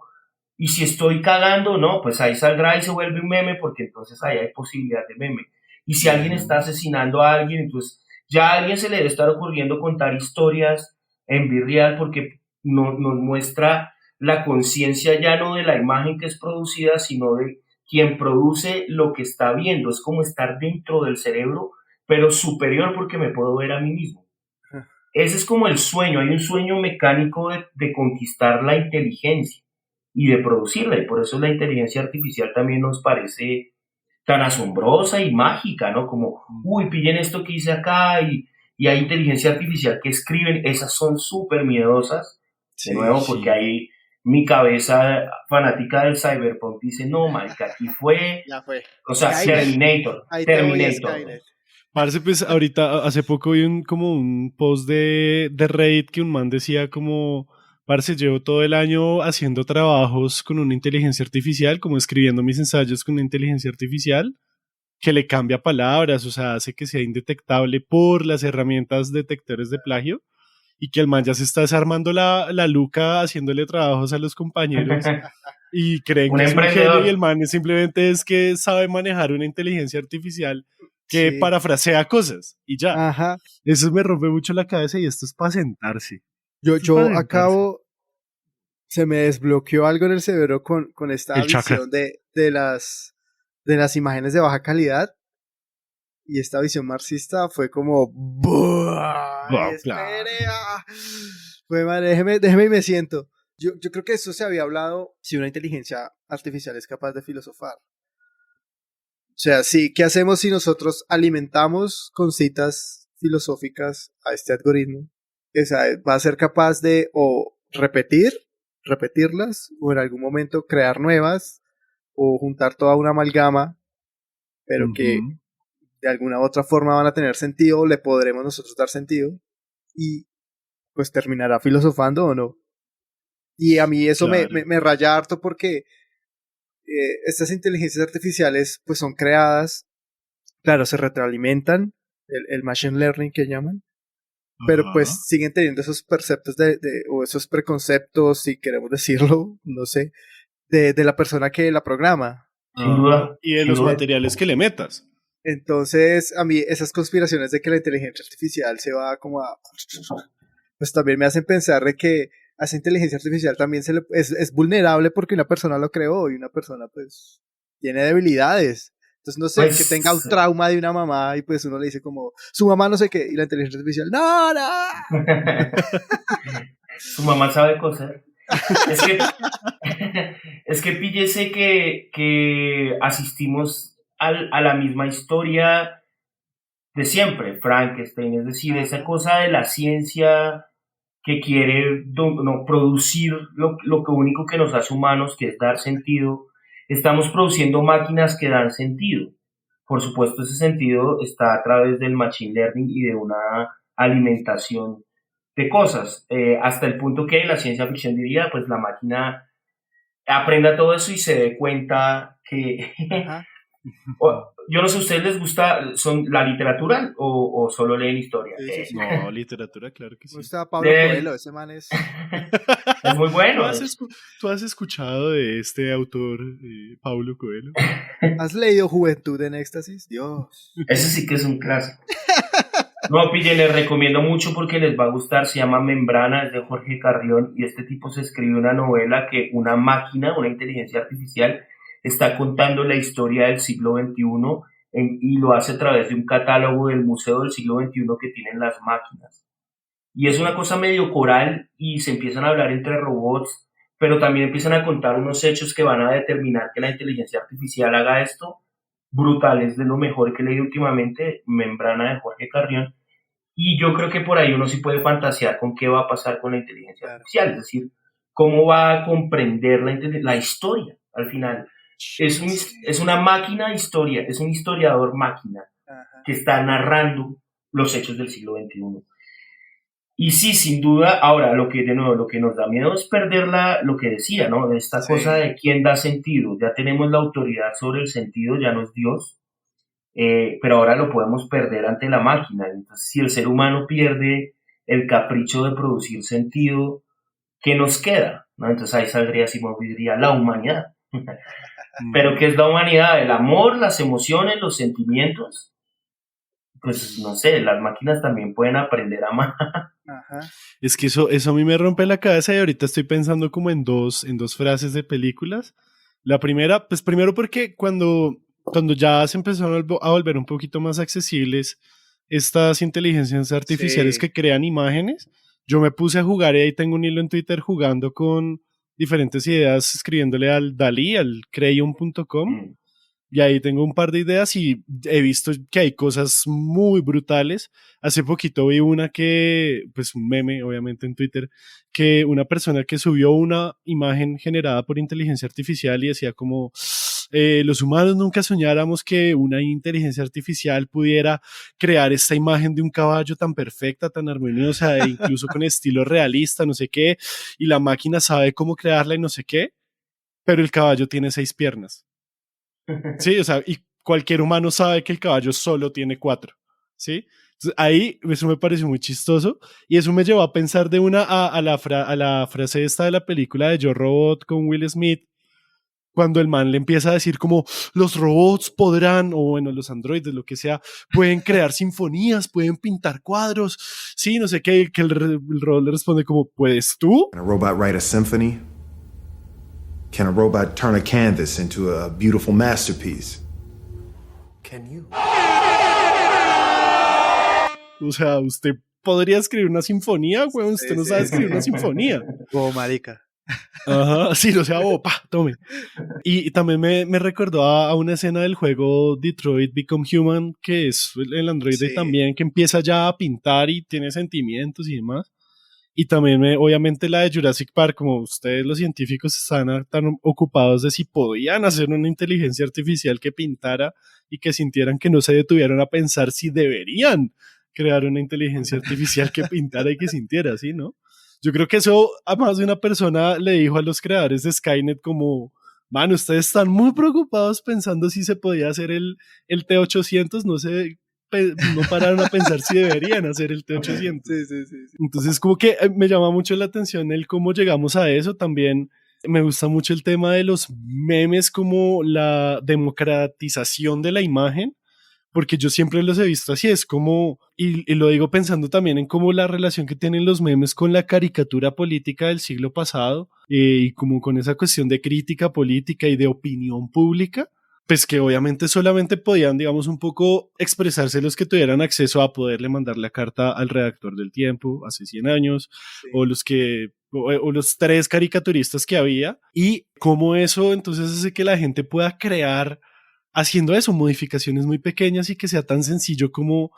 y si estoy cagando, no, pues ahí saldrá y se vuelve un meme porque entonces ahí hay posibilidad de meme. Y si alguien está asesinando a alguien, entonces ya a alguien se le debe estar ocurriendo contar historias en Virreal porque nos muestra la conciencia ya no de la imagen que es producida, sino de quien produce lo que está viendo. Es como estar dentro del cerebro, pero superior porque me puedo ver a mí mismo. Ese es como el sueño. Hay un sueño mecánico de conquistar la inteligencia y de producirla. Y por eso la inteligencia artificial también nos parece tan asombrosa y mágica, ¿no? Como, uy, pillen esto que hice acá y hay inteligencia artificial que escriben. Esas son súper miedosas. De nuevo, porque hay mi cabeza fanática del cyberpunk dice, no, marica, aquí fue, o sea, Terminator. Parce, pues ahorita, hace poco vi como un post de Reddit que un man decía como, parce, llevo todo el año haciendo trabajos con una inteligencia artificial, como escribiendo mis ensayos con una inteligencia artificial, que le cambia palabras, o sea, hace que sea indetectable por las herramientas detectores de plagio, y que el man ya se está desarmando la luca haciéndole trabajos a los compañeros y creen que es un genio y el man simplemente es que sabe manejar una inteligencia artificial que parafrasea cosas y ya. Ajá. Eso me rompe mucho la cabeza y esto es para sentarse. Yo acabo, se me desbloqueó algo en el cerebro con esta visión de las imágenes de baja calidad. Y esta visión marxista fue como pues madre, déjeme y me siento. Yo creo que eso se había hablado si una inteligencia artificial es capaz de filosofar. O sea, sí, ¿qué hacemos si nosotros alimentamos con citas filosóficas a este algoritmo? O sea, va a ser capaz de o repetirlas, o en algún momento crear nuevas, o juntar toda una amalgama, pero que de alguna u otra forma van a tener sentido, le podremos nosotros dar sentido y pues terminará filosofando o no. Y a mí eso me raya harto porque estas inteligencias artificiales pues son creadas, claro, se retroalimentan, el machine learning que llaman, pero pues siguen teniendo esos preceptos o esos preconceptos, si queremos decirlo, no sé, de la persona que la programa. Sin duda. Y de los materiales que le metas. Entonces, a mí esas conspiraciones de que la inteligencia artificial se va como a... pues también me hacen pensar de que a esa inteligencia artificial también es vulnerable porque una persona lo creó y una persona pues tiene debilidades. Entonces, no sé, pues, que tenga un trauma de una mamá y pues uno le dice como, su mamá no sé qué, y la inteligencia artificial, ¡no! Su mamá sabe coser. Es que píllese que asistimos a la misma historia de siempre, Frankenstein, es decir, esa cosa de la ciencia que quiere producir lo que único que nos hace humanos, que es dar sentido. Estamos produciendo máquinas que dan sentido. Por supuesto, ese sentido está a través del machine learning y de una alimentación de cosas, hasta el punto que la ciencia ficción diría, pues la máquina aprenda todo eso y se dé cuenta que... yo no sé, ¿a ustedes les gusta la literatura o solo leen historia? Sí. No, literatura, claro que sí. Me gusta Pablo Coelho, ese man es... Es muy bueno. ¿Tú has escuchado de este autor, Paulo Coelho? ¿Has leído Juventud en Éxtasis? Dios. Ese sí que es un clásico. No, pille, les recomiendo mucho porque les va a gustar. Se llama Membrana, es de Jorge Carrión, y este tipo se escribe una novela que una máquina, una inteligencia artificial, está contando la historia del siglo XXI y lo hace a través de un catálogo del Museo del Siglo XXI que tienen las máquinas. Y es una cosa medio coral y se empiezan a hablar entre robots, pero también empiezan a contar unos hechos que van a determinar que la inteligencia artificial haga esto. Brutal, es de lo mejor que he leído últimamente, Membrana de Jorge Carrión. Y yo creo que por ahí uno sí puede fantasear con qué va a pasar con la inteligencia artificial, es decir, cómo va a comprender la historia al final. Es una máquina de historia, es un historiador máquina que está narrando los hechos del siglo XXI. Y sí, sin duda, ahora lo que nos da miedo es perder lo que decía, ¿no? Esta cosa de quién da sentido. Ya tenemos la autoridad sobre el sentido, ya no es Dios, pero ahora lo podemos perder ante la máquina. Entonces, si el ser humano pierde el capricho de producir sentido, ¿qué nos queda? ¿No? Entonces ahí saldría, Simón diría, la humanidad. ¿Pero qué es la humanidad? El amor, las emociones, los sentimientos. Pues no sé, las máquinas también pueden aprender a amar. Es que eso a mí me rompe la cabeza y ahorita estoy pensando como en dos frases de películas. La primera, pues primero porque cuando ya se empezaron a volver un poquito más accesibles estas inteligencias artificiales que crean imágenes, yo me puse a jugar y ahí tengo un hilo en Twitter jugando con diferentes ideas, escribiéndole al Dalí, al crayon.com. Y ahí tengo un par de ideas y he visto que hay cosas muy brutales. Hace poquito vi una pues un meme, obviamente en Twitter, que una persona que subió una imagen generada por inteligencia artificial y decía como, los humanos nunca soñáramos que una inteligencia artificial pudiera crear esta imagen de un caballo tan perfecta, tan armoniosa, e incluso con estilo realista, no sé qué, y la máquina sabe cómo crearla y no sé qué, pero el caballo tiene 6 piernas. Sí, o sea, y cualquier humano sabe que el caballo solo tiene 4, ¿sí? Entonces, ahí eso me pareció muy chistoso y eso me llevó a pensar de una a la frase esta de la película de Yo Robot con Will Smith, cuando el man le empieza a decir como los robots podrán, o bueno, los androides, lo que sea, pueden crear sinfonías, pueden pintar cuadros, sí, no sé qué, que el robot le responde como, ¿puedes tú? Can a robot write a symphony? Can a robot turn a canvas into a beautiful masterpiece? Can you? O sea, usted podría escribir una sinfonía, güey, usted no sabe escribir una sinfonía. Oh, marica. Ajá, sí, no sea boba, tome. Y también me recordó a una escena del juego Detroit Become Human, que es el androide también, que empieza ya a pintar y tiene sentimientos y demás. Y también, obviamente, la de Jurassic Park, como ustedes los científicos están tan ocupados de si podían hacer una inteligencia artificial que pintara y que sintieran que no se detuvieron a pensar si deberían crear una inteligencia artificial que pintara y que sintiera, ¿sí, no? Yo creo que eso a más de una persona le dijo a los creadores de Skynet como, man, ustedes están muy preocupados pensando si se podía hacer el T-800, no pararon a pensar si deberían hacer el T-800. Sí. Entonces como que me llama mucho la atención el cómo llegamos a eso. También me gusta mucho el tema de los memes, como la democratización de la imagen, porque yo siempre los he visto así, es como, y lo digo pensando también en cómo la relación que tienen los memes con la caricatura política del siglo pasado, y como con esa cuestión de crítica política y de opinión pública, pues que obviamente solamente podían, digamos, un poco expresarse los que tuvieran acceso a poderle mandar la carta al redactor del Tiempo hace 100 años, o los 3 caricaturistas que había, y cómo eso entonces hace que la gente pueda crear haciendo eso, modificaciones muy pequeñas y que sea tan sencillo como, o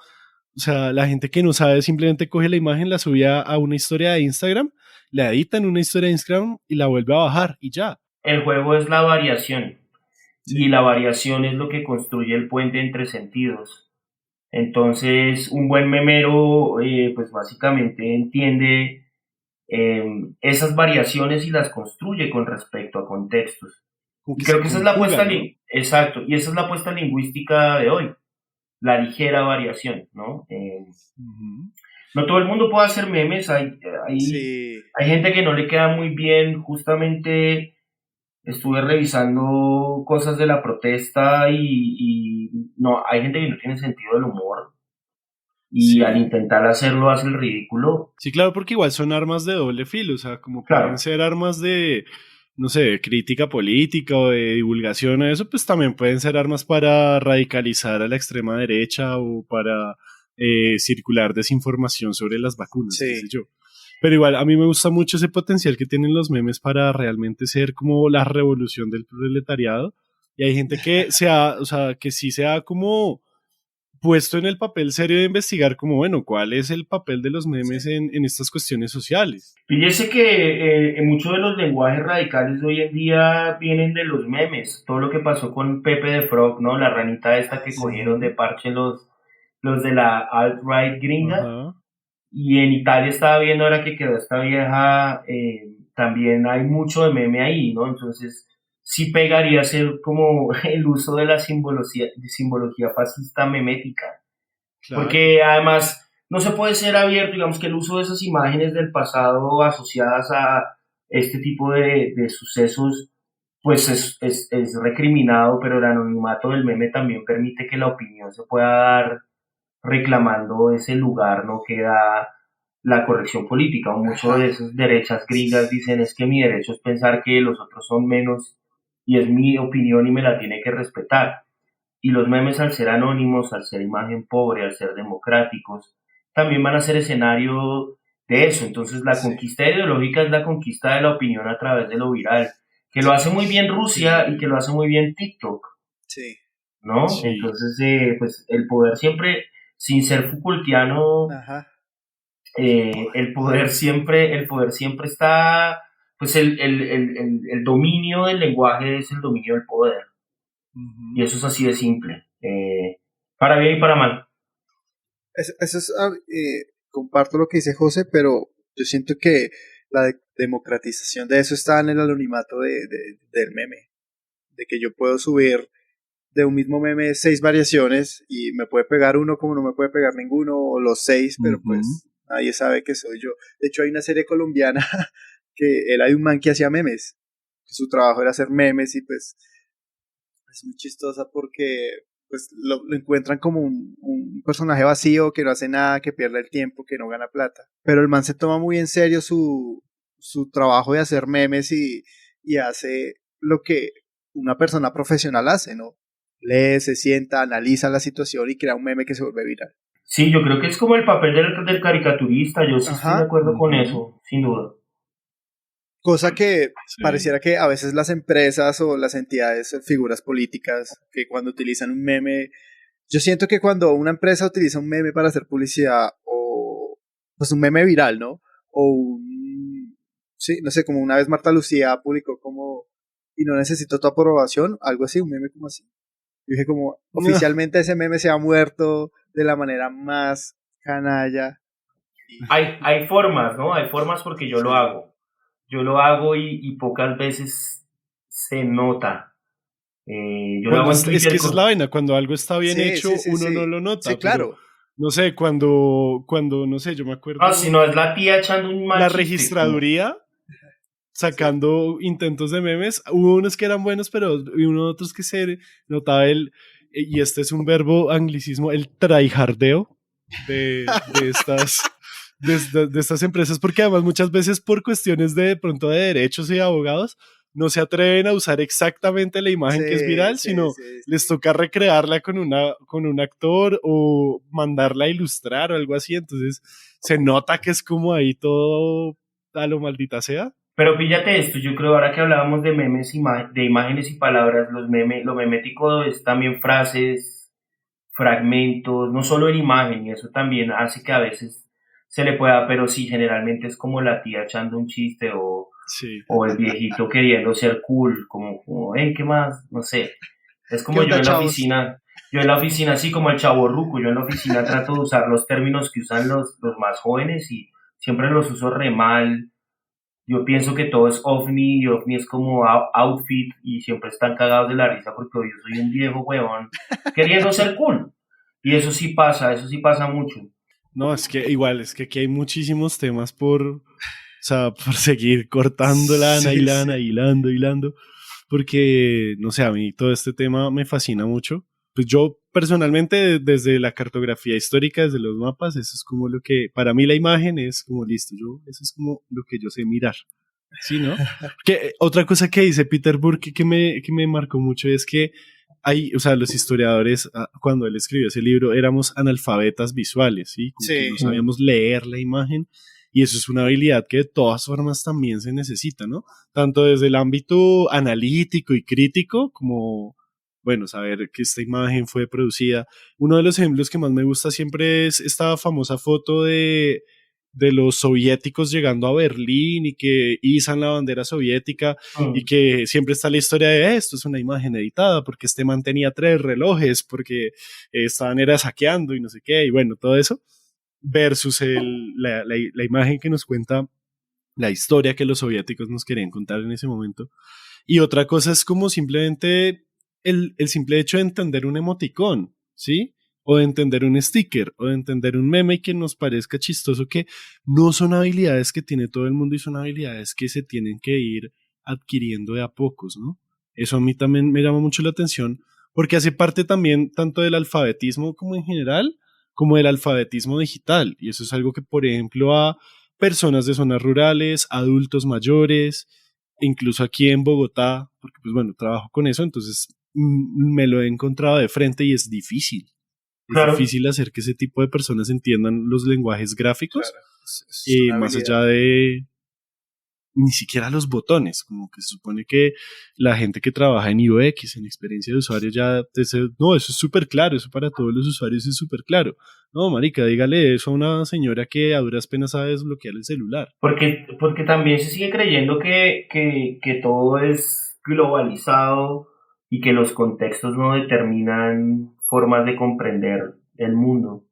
sea, la gente que no sabe simplemente coge la imagen, la sube a una historia de Instagram, la edita en una historia de Instagram y la vuelve a bajar y ya. El juego es la variación y la variación es lo que construye el puente entre sentidos. Entonces, un buen memero, pues básicamente entiende esas variaciones y las construye con respecto a contextos. Y creo que esa es la apuesta, ¿no? Exacto, y esa es la apuesta lingüística de hoy, la ligera variación, ¿no? No todo el mundo puede hacer memes, hay gente que no le queda muy bien. Justamente estuve revisando cosas de la protesta y no, hay gente que no tiene sentido del humor y al intentar hacerlo hace el ridículo. Sí, claro, porque igual son armas de doble filo, o sea, como pueden ser armas de, no sé, de crítica política o de divulgación a eso, pues también pueden ser armas para radicalizar a la extrema derecha o para circular desinformación sobre las vacunas, qué sé yo. Pero igual, a mí me gusta mucho ese potencial que tienen los memes para realmente ser como la revolución del proletariado. Y hay gente que que sí se ha como puesto en el papel serio de investigar como, bueno, ¿cuál es el papel de los memes en estas cuestiones sociales? Fíjese que muchos de los lenguajes radicales de hoy en día vienen de los memes. Todo lo que pasó con Pepe the Frog, ¿no? La ranita esta que cogieron de parche los de la alt-right gringa. Y en Italia estaba viendo, ahora que quedó esta vieja, también hay mucho de meme ahí, ¿no? Entonces sí pegaría ser como el uso de la simbología fascista memética. Claro. Porque además no se puede ser abierto, digamos que el uso de esas imágenes del pasado asociadas a este tipo de sucesos, pues es recriminado, pero el anonimato del meme también permite que la opinión se pueda dar reclamando ese lugar, ¿no?, que da la corrección política. Muchas de esas derechas gringas dicen, es que mi derecho es pensar que los otros son menos y es mi opinión y me la tiene que respetar. Y los memes, al ser anónimos, al ser imagen pobre, al ser democráticos, también van a ser escenario de eso. Entonces la conquista ideológica es la conquista de la opinión a través de lo viral, que lo hace muy bien Rusia y que lo hace muy bien TikTok, ¿no? Entonces, pues el poder siempre, sin ser Foucaultiano, el poder siempre está, pues el dominio del lenguaje es el dominio del poder. Y eso es así de simple, para bien y para mal. Eso es, comparto lo que dice José, pero yo siento que la democratización de eso está en el anonimato del meme, de que yo puedo subir de un mismo meme 6 variaciones y me puede pegar uno como no me puede pegar ninguno, o los 6, pero pues nadie sabe que soy yo. De hecho hay una serie colombiana que hay un man que hacía memes, que su trabajo era hacer memes, y pues es muy chistosa porque pues lo encuentran como un personaje vacío que no hace nada, que pierde el tiempo, que no gana plata, pero el man se toma muy en serio su trabajo de hacer memes y hace lo que una persona profesional hace, ¿no? Lee, se sienta, analiza la situación y crea un meme que se vuelve viral. Sí, yo creo que es como el papel del caricaturista. Yo sí estoy de acuerdo con eso, sin duda. Cosa que pareciera que a veces las empresas o las entidades, figuras políticas, que cuando utilizan un meme, yo siento que cuando una empresa utiliza un meme para hacer publicidad, o pues un meme viral, ¿no? O sí, no sé, como una vez Marta Lucía publicó como, y no necesito tu aprobación, algo así, un meme como así. Yo dije como, oficialmente ese meme se ha muerto de la manera más canalla. Hay formas, ¿no? Hay formas porque yo lo hago. Yo lo hago y pocas veces se nota. Yo lo hago en Twitter. Es que esa es la vaina, cuando algo está bien hecho, uno no lo nota. Sí, claro. Pero, no sé, cuando, no sé, yo me acuerdo. Si no es la tía echando un mal la chiste, registraduría, sacando intentos de memes. Hubo unos que eran buenos, pero hubo otros que se notaba y este es un verbo anglicismo, el tryhardeo de estas... De estas empresas, porque además muchas veces por cuestiones de pronto de derechos y abogados no se atreven a usar exactamente la imagen que es viral, sino les toca recrearla con un actor o mandarla a ilustrar o algo así. Entonces se nota que es como ahí todo a lo maldita sea. Pero píllate esto, yo creo, ahora que hablábamos de memes, de imágenes y palabras, lo memético es también frases, fragmentos, no solo en imagen, y eso también hace que a veces se le pueda, pero sí, generalmente es como la tía echando un chiste o el viejito queriendo ser cool, como hey, ¿qué más? No sé, es como yo en la oficina, Yo en la oficina, así como el chavorruco, yo en la oficina trato de usar los términos que usan los más jóvenes y siempre los uso re mal. Yo pienso que todo es ovni y ovni es como outfit y siempre están cagados de la risa porque yo soy un viejo huevón queriendo ser cool. Y eso sí pasa mucho. No, es que igual, es que aquí hay muchísimos temas o sea, por seguir cortando lana y lana, hilando, porque, no sé, a mí todo este tema me fascina mucho. Pues yo personalmente, desde la cartografía histórica, desde los mapas, eso es como lo que, para mí la imagen es como listo, eso es como lo que yo sé mirar. Sí, ¿no? Que, otra cosa que dice Peter Burke que me marcó mucho es que o sea, los historiadores, cuando él escribió ese libro, éramos analfabetas visuales, ¿sí? Como que no sabíamos leer la imagen, y eso es una habilidad que de todas formas también se necesita, ¿no? Tanto desde el ámbito analítico y crítico, como, bueno, saber que esta imagen fue producida. Uno de los ejemplos que más me gusta siempre es esta famosa foto de los soviéticos llegando a Berlín y que izan la bandera soviética y que siempre está la historia de esto es una imagen editada porque este man tenía 3 relojes porque estaban era saqueando y no sé qué y bueno, todo eso versus la imagen que nos cuenta la historia que los soviéticos nos querían contar en ese momento. Y otra cosa es como simplemente el simple hecho de entender un emoticón, ¿sí? O de entender un sticker, o de entender un meme y que nos parezca chistoso, que no son habilidades que tiene todo el mundo y son habilidades que se tienen que ir adquiriendo de a pocos, ¿no? Eso a mí también me llama mucho la atención, porque hace parte también tanto del alfabetismo como en general, como del alfabetismo digital, y eso es algo que, por ejemplo, a personas de zonas rurales, adultos mayores, incluso aquí en Bogotá, porque pues bueno, trabajo con eso, entonces me lo he encontrado de frente y es difícil. Claro. Es difícil hacer que ese tipo de personas entiendan los lenguajes gráficos y más allá de ni siquiera los botones, como que se supone que la gente que trabaja en UX, en experiencia de usuario, ya dice, no, eso es súper claro, eso para todos los usuarios es súper claro. No, marica, dígale eso a una señora que a duras penas sabe desbloquear el celular. Porque también se sigue creyendo que todo es globalizado y que los contextos no determinan formas de comprender el mundo.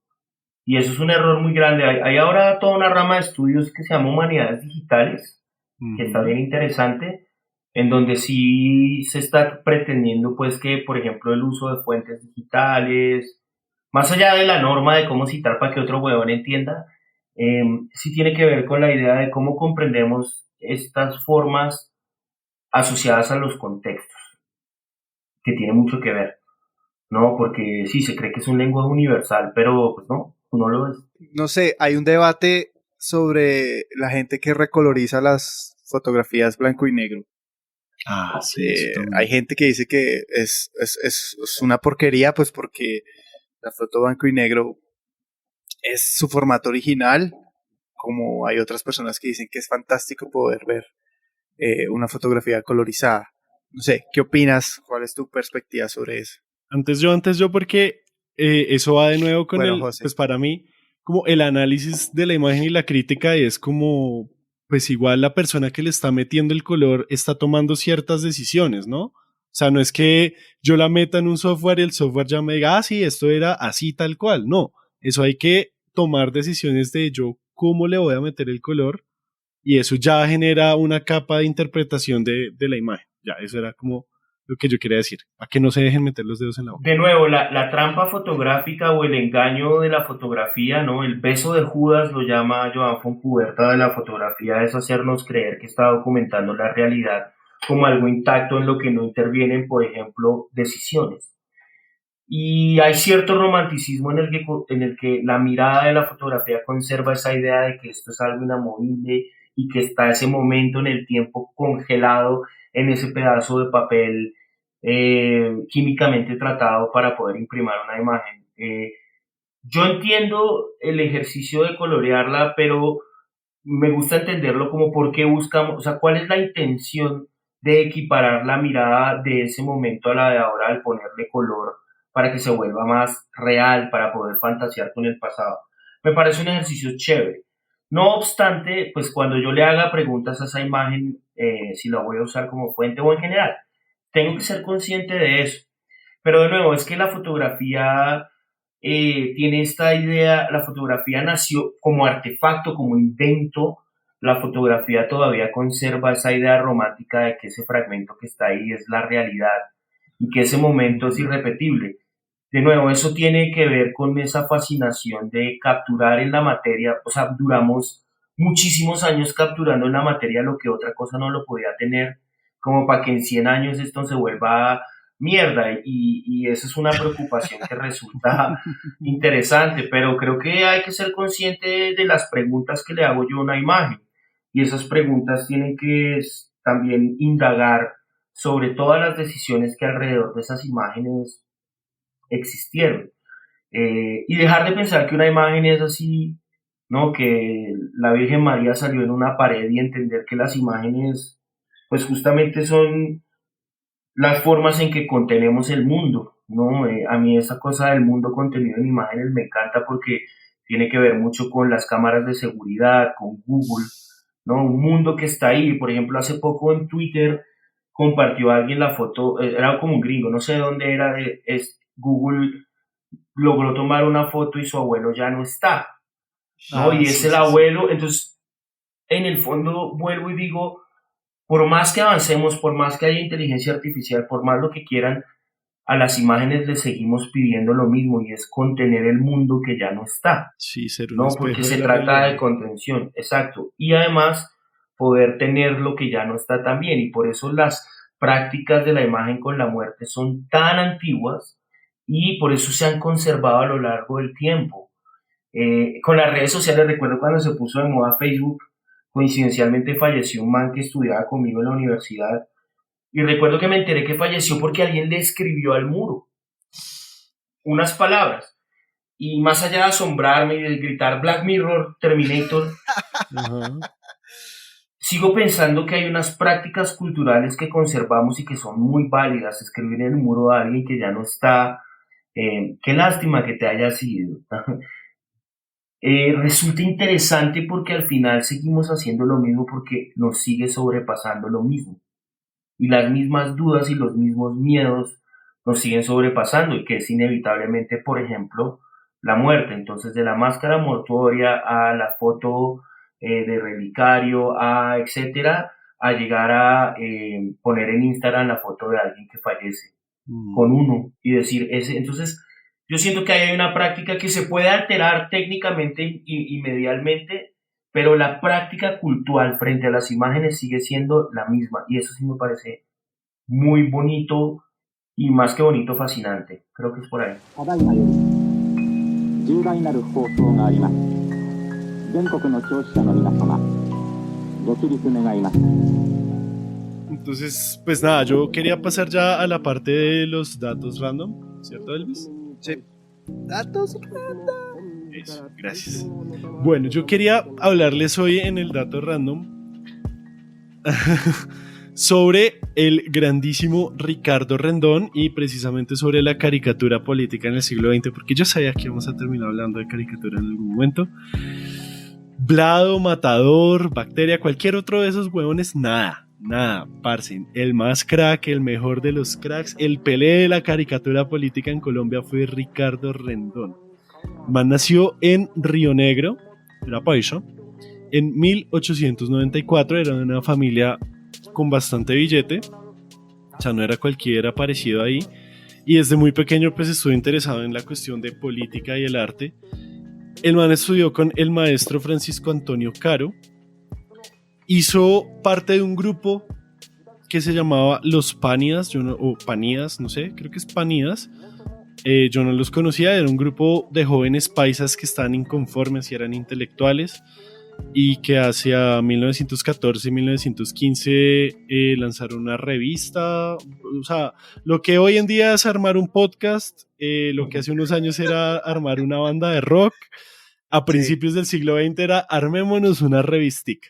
Y eso es un error muy grande. Hay ahora toda una rama de estudios que se llama humanidades digitales, que está bien interesante, en donde sí se está pretendiendo pues que, por ejemplo, el uso de fuentes digitales, más allá de la norma de cómo citar para que otro huevón entienda, sí tiene que ver con la idea de cómo comprendemos estas formas asociadas a los contextos, que tiene mucho que ver, ¿no? Porque sí, se cree que es un lenguaje universal, pero pues no lo es. No sé, hay un debate sobre la gente que recoloriza las fotografías blanco y negro. Sí. Hay gente que dice que es una porquería, pues porque la foto blanco y negro es su formato original, como hay otras personas que dicen que es fantástico poder ver una fotografía colorizada. No sé, ¿qué opinas? ¿Cuál es tu perspectiva sobre eso? Antes yo, porque eso va de nuevo con José. pues para mí, como el análisis de la imagen y la crítica es como, pues igual la persona que le está metiendo el color está tomando ciertas decisiones, ¿no? O sea, no es que yo la meta en un software y el software ya me diga, sí, esto era así tal cual. No, eso hay que tomar decisiones de yo cómo le voy a meter el color y eso ya genera una capa de interpretación de la imagen. Ya, eso era como lo que yo quería decir, a que no se dejen meter los dedos en la boca. De nuevo, la trampa fotográfica o el engaño de la fotografía, ¿no? El beso de Judas lo llama Joan Fontcuberta de la fotografía, es hacernos creer que está documentando la realidad como algo intacto en lo que no intervienen, por ejemplo, decisiones. Y hay cierto romanticismo en el que la mirada de la fotografía conserva esa idea de que esto es algo inamovible y que está ese momento en el tiempo congelado en ese pedazo de papel químicamente tratado para poder imprimir una imagen. Yo entiendo el ejercicio de colorearla, pero me gusta entenderlo como por qué buscamos, o sea, cuál es la intención de equiparar la mirada de ese momento a la de ahora al ponerle color para que se vuelva más real, para poder fantasear con el pasado. Me parece un ejercicio chévere. No obstante, pues cuando yo le haga preguntas a esa imagen, si la voy a usar como fuente o en general, tengo que ser consciente de eso. Pero de nuevo, es que la fotografía tiene esta idea, la fotografía nació como artefacto, como invento. La fotografía todavía conserva esa idea romántica de que ese fragmento que está ahí es la realidad y que ese momento es irrepetible. De nuevo, eso tiene que ver con esa fascinación de capturar en la materia, o sea, duramos muchísimos años capturando en la materia lo que otra cosa no lo podía tener, como para que en 100 años esto se vuelva mierda, y eso es una preocupación que resulta interesante, pero creo que hay que ser consciente de las preguntas que le hago yo a una imagen, y esas preguntas tienen que también indagar sobre todas las decisiones que alrededor de esas imágenes existieron. Y dejar de pensar que una imagen es así, ¿no? Que la Virgen María salió en una pared, y entender que las imágenes, pues justamente son las formas en que contenemos el mundo, ¿no? A mí esa cosa del mundo contenido en imágenes me encanta porque tiene que ver mucho con las cámaras de seguridad, con Google, ¿no? Un mundo que está ahí. Por ejemplo, hace poco en Twitter compartió alguien la foto, era como un gringo, no sé de dónde era, Google logró tomar una foto y su abuelo ya no está, ¿no? Y es el abuelo. Entonces, en el fondo vuelvo y digo, por más que avancemos, por más que haya inteligencia artificial, por más lo que quieran, a las imágenes les seguimos pidiendo lo mismo, y es contener el mundo que ya no está. Sí, ser un ¿no? espejo Porque de se la trata realidad. de contención, exacto. Y además poder tener lo que ya no está tan bien, y por eso las prácticas de la imagen con la muerte son tan antiguas y por eso se han conservado a lo largo del tiempo. Con las redes sociales, recuerdo cuando se puso de moda Facebook, coincidencialmente falleció un man que estudiaba conmigo en la universidad, y recuerdo que me enteré que falleció porque alguien le escribió al muro unas palabras, y más allá de asombrarme y de gritar Black Mirror, Terminator, sigo pensando que hay unas prácticas culturales que conservamos y que son muy válidas. Escribir en el muro a alguien que ya no está, qué lástima que te hayas ido. Resulta interesante porque al final seguimos haciendo lo mismo porque nos sigue sobrepasando lo mismo. Y las mismas dudas y los mismos miedos nos siguen sobrepasando, y que es inevitablemente, por ejemplo, la muerte. Entonces, de la máscara mortuoria a la foto de relicario, a etcétera, a llegar a poner en Instagram la foto de alguien que fallece con uno y decir ese. Entonces, yo siento que hay una práctica que se puede alterar técnicamente y medialmente, pero la práctica cultural frente a las imágenes sigue siendo la misma, y eso sí me parece muy bonito, y más que bonito, fascinante. Creo que es por ahí. Entonces, pues nada, yo quería pasar ya a la parte de los datos random, ¿cierto, Elvis? Sí. Datos random. Eso, gracias. Bueno, yo quería hablarles hoy en el dato random sobre el grandísimo Ricardo Rendón, y precisamente sobre la caricatura política en el siglo XX, porque yo sabía que íbamos a terminar hablando de caricatura en algún momento. Blado, Matador, Bacteria, cualquier otro de esos huevones, nada, parce. El más crack, el mejor de los cracks, el Pelé de la caricatura política en Colombia fue Ricardo Rendón. El man nació en Río Negro, era paisa, en 1894, era de una familia con bastante billete, o sea, no era cualquiera parecido ahí, y desde muy pequeño pues estuvo interesado en la cuestión de política y el arte. El man estudió con el maestro Francisco Antonio Caro, hizo parte de un grupo que se llamaba Los Pánidas, o Panídas, no sé, creo que es Panídas. Yo no los conocía, era un grupo de jóvenes paisas que estaban inconformes y eran intelectuales, y que hacia 1914 y 1915 lanzaron una revista. O sea, lo que hoy en día es armar un podcast, lo que hace unos años era armar una banda de rock, a principios del siglo XX era armémonos una revistica.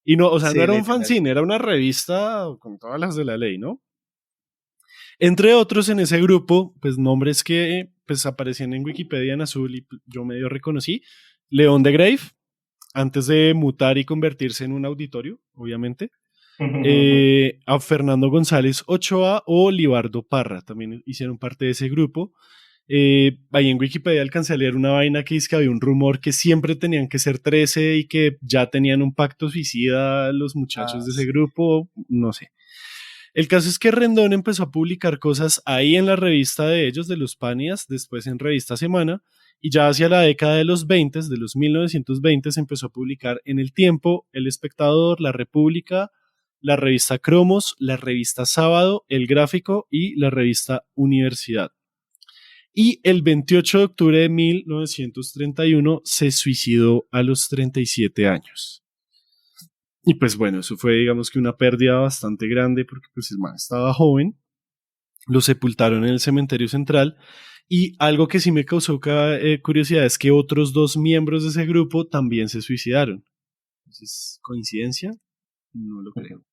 Y no, o sea, no era un fanzine, era una revista con todas las de la ley, ¿no? Entre otros en ese grupo, pues nombres que pues aparecían en Wikipedia en azul y yo medio reconocí: León de Grave, antes de mutar y convertirse en un auditorio, obviamente. a Fernando González Ochoa o Libardo Parra, también hicieron parte de ese grupo. Ahí en Wikipedia alcancé a leer una vaina que dice que había un rumor que siempre tenían que ser 13 y que ya tenían un pacto suicida los muchachos de ese grupo, no sé. El caso es que Rendón empezó a publicar cosas ahí en la revista de ellos, de los Panias, después en Revista Semana, y ya hacia la década de los 20, de los 1920, se empezó a publicar en El Tiempo, El Espectador, La República, la revista Cromos, la revista Sábado, El Gráfico y la revista Universidad. Y el 28 de octubre de 1931 se suicidó a los 37 años. Y pues bueno, eso fue digamos que una pérdida bastante grande porque pues el man estaba joven. Lo sepultaron en el cementerio central y algo que sí me causó curiosidad es que otros 2 miembros de ese grupo también se suicidaron. Entonces, ¿coincidencia? No lo creo.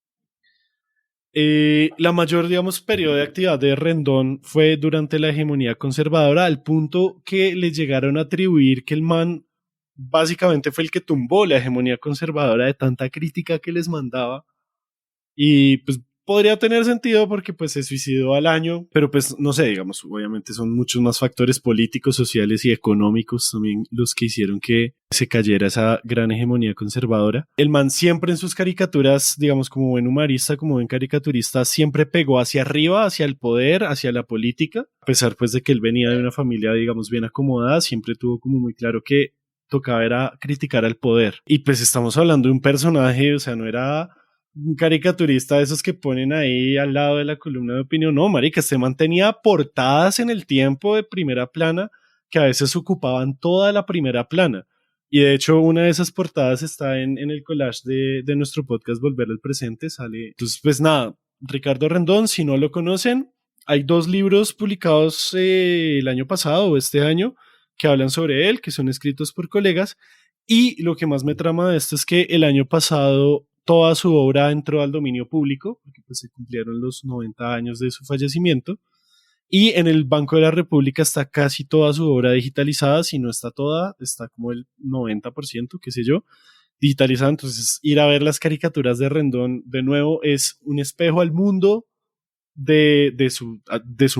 La mayor, digamos, periodo de actividad de Rendón fue durante la hegemonía conservadora, al punto que le llegaron a atribuir que el man básicamente fue el que tumbó la hegemonía conservadora de tanta crítica que les mandaba. Y pues podría tener sentido porque pues se suicidó al año, pero pues no sé, digamos, obviamente son muchos más factores políticos, sociales y económicos también los que hicieron que se cayera esa gran hegemonía conservadora. El man siempre en sus caricaturas, digamos, como buen humorista, como buen caricaturista, siempre pegó hacia arriba, hacia el poder, hacia la política, a pesar pues de que él venía de una familia, digamos, bien acomodada, siempre tuvo como muy claro que tocaba era criticar al poder. Y pues estamos hablando de un personaje, o sea, no era un caricaturista de esos que ponen ahí al lado de la columna de opinión. No, marica, se mantenía portadas en el Tiempo de primera plana que a veces ocupaban toda la primera plana. Y de hecho una de esas portadas está en el collage de nuestro podcast Volver al Presente, sale. Entonces pues nada, Ricardo Rendón, si no lo conocen, hay 2 libros publicados el año pasado o este año que hablan sobre él, que son escritos por colegas, y lo que más me trama de esto es que el año pasado toda su obra entró al dominio público, porque pues se cumplieron los 90 años de su fallecimiento, y en el Banco de la República está casi toda su obra digitalizada, si no está toda, está como el 90%, qué sé yo, digitalizada. Entonces ir a ver las caricaturas de Rendón de nuevo es un espejo al mundo de su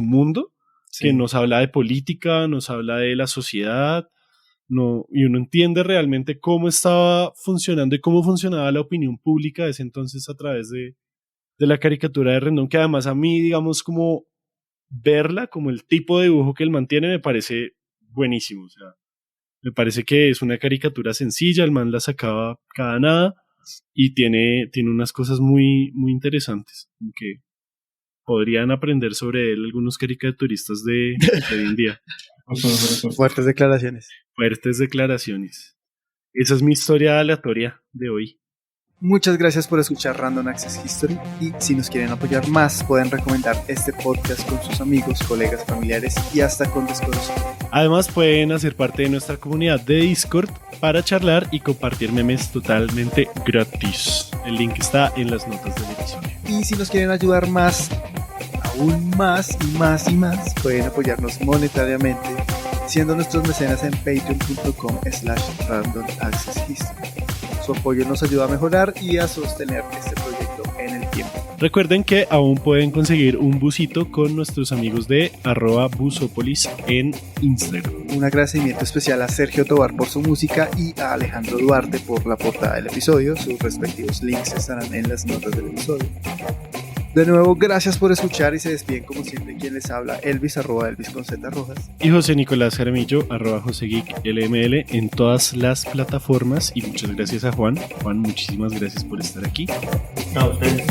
mundo, sí, que nos habla de política, nos habla de la sociedad, no, y uno entiende realmente cómo estaba funcionando y cómo funcionaba la opinión pública de ese entonces a través de la caricatura de Rendón, que además a mí, digamos, como verla, como el tipo de dibujo que él mantiene, me parece buenísimo. O sea, me parece que es una caricatura sencilla, el man la sacaba cada nada y tiene unas cosas muy, muy interesantes que podrían aprender sobre él algunos caricaturistas de hoy en día. Fuertes declaraciones. Fuertes declaraciones. Esa es mi historia aleatoria de hoy. Muchas gracias por escuchar Random Access History, y si nos quieren apoyar más pueden recomendar este podcast con sus amigos, colegas, familiares y hasta con desconocidos. Además pueden hacer parte de nuestra comunidad de Discord para charlar y compartir memes totalmente gratis. El link está en las notas del episodio. Y si nos quieren ayudar más, aún más y más y más, pueden apoyarnos monetariamente siendo nuestros mecenas en patreon.com/randomaccesshistory. Su apoyo nos ayuda a mejorar y a sostener este proyecto en el tiempo. Recuerden que aún pueden conseguir un busito con nuestros amigos de @busopolis en Instagram. Un agradecimiento especial a Sergio Tobar por su música y a Alejandro Duarte por la portada del episodio. Sus respectivos links estarán en las notas del episodio. De nuevo, gracias por escuchar y se despiden como siempre quien les habla, Elvis, @Elvis con Z Rojas. Y José Nicolás Jaramillo, @JoseGeekLML en todas las plataformas. Y muchas gracias a Juan. Juan, muchísimas gracias por estar aquí. A ustedes.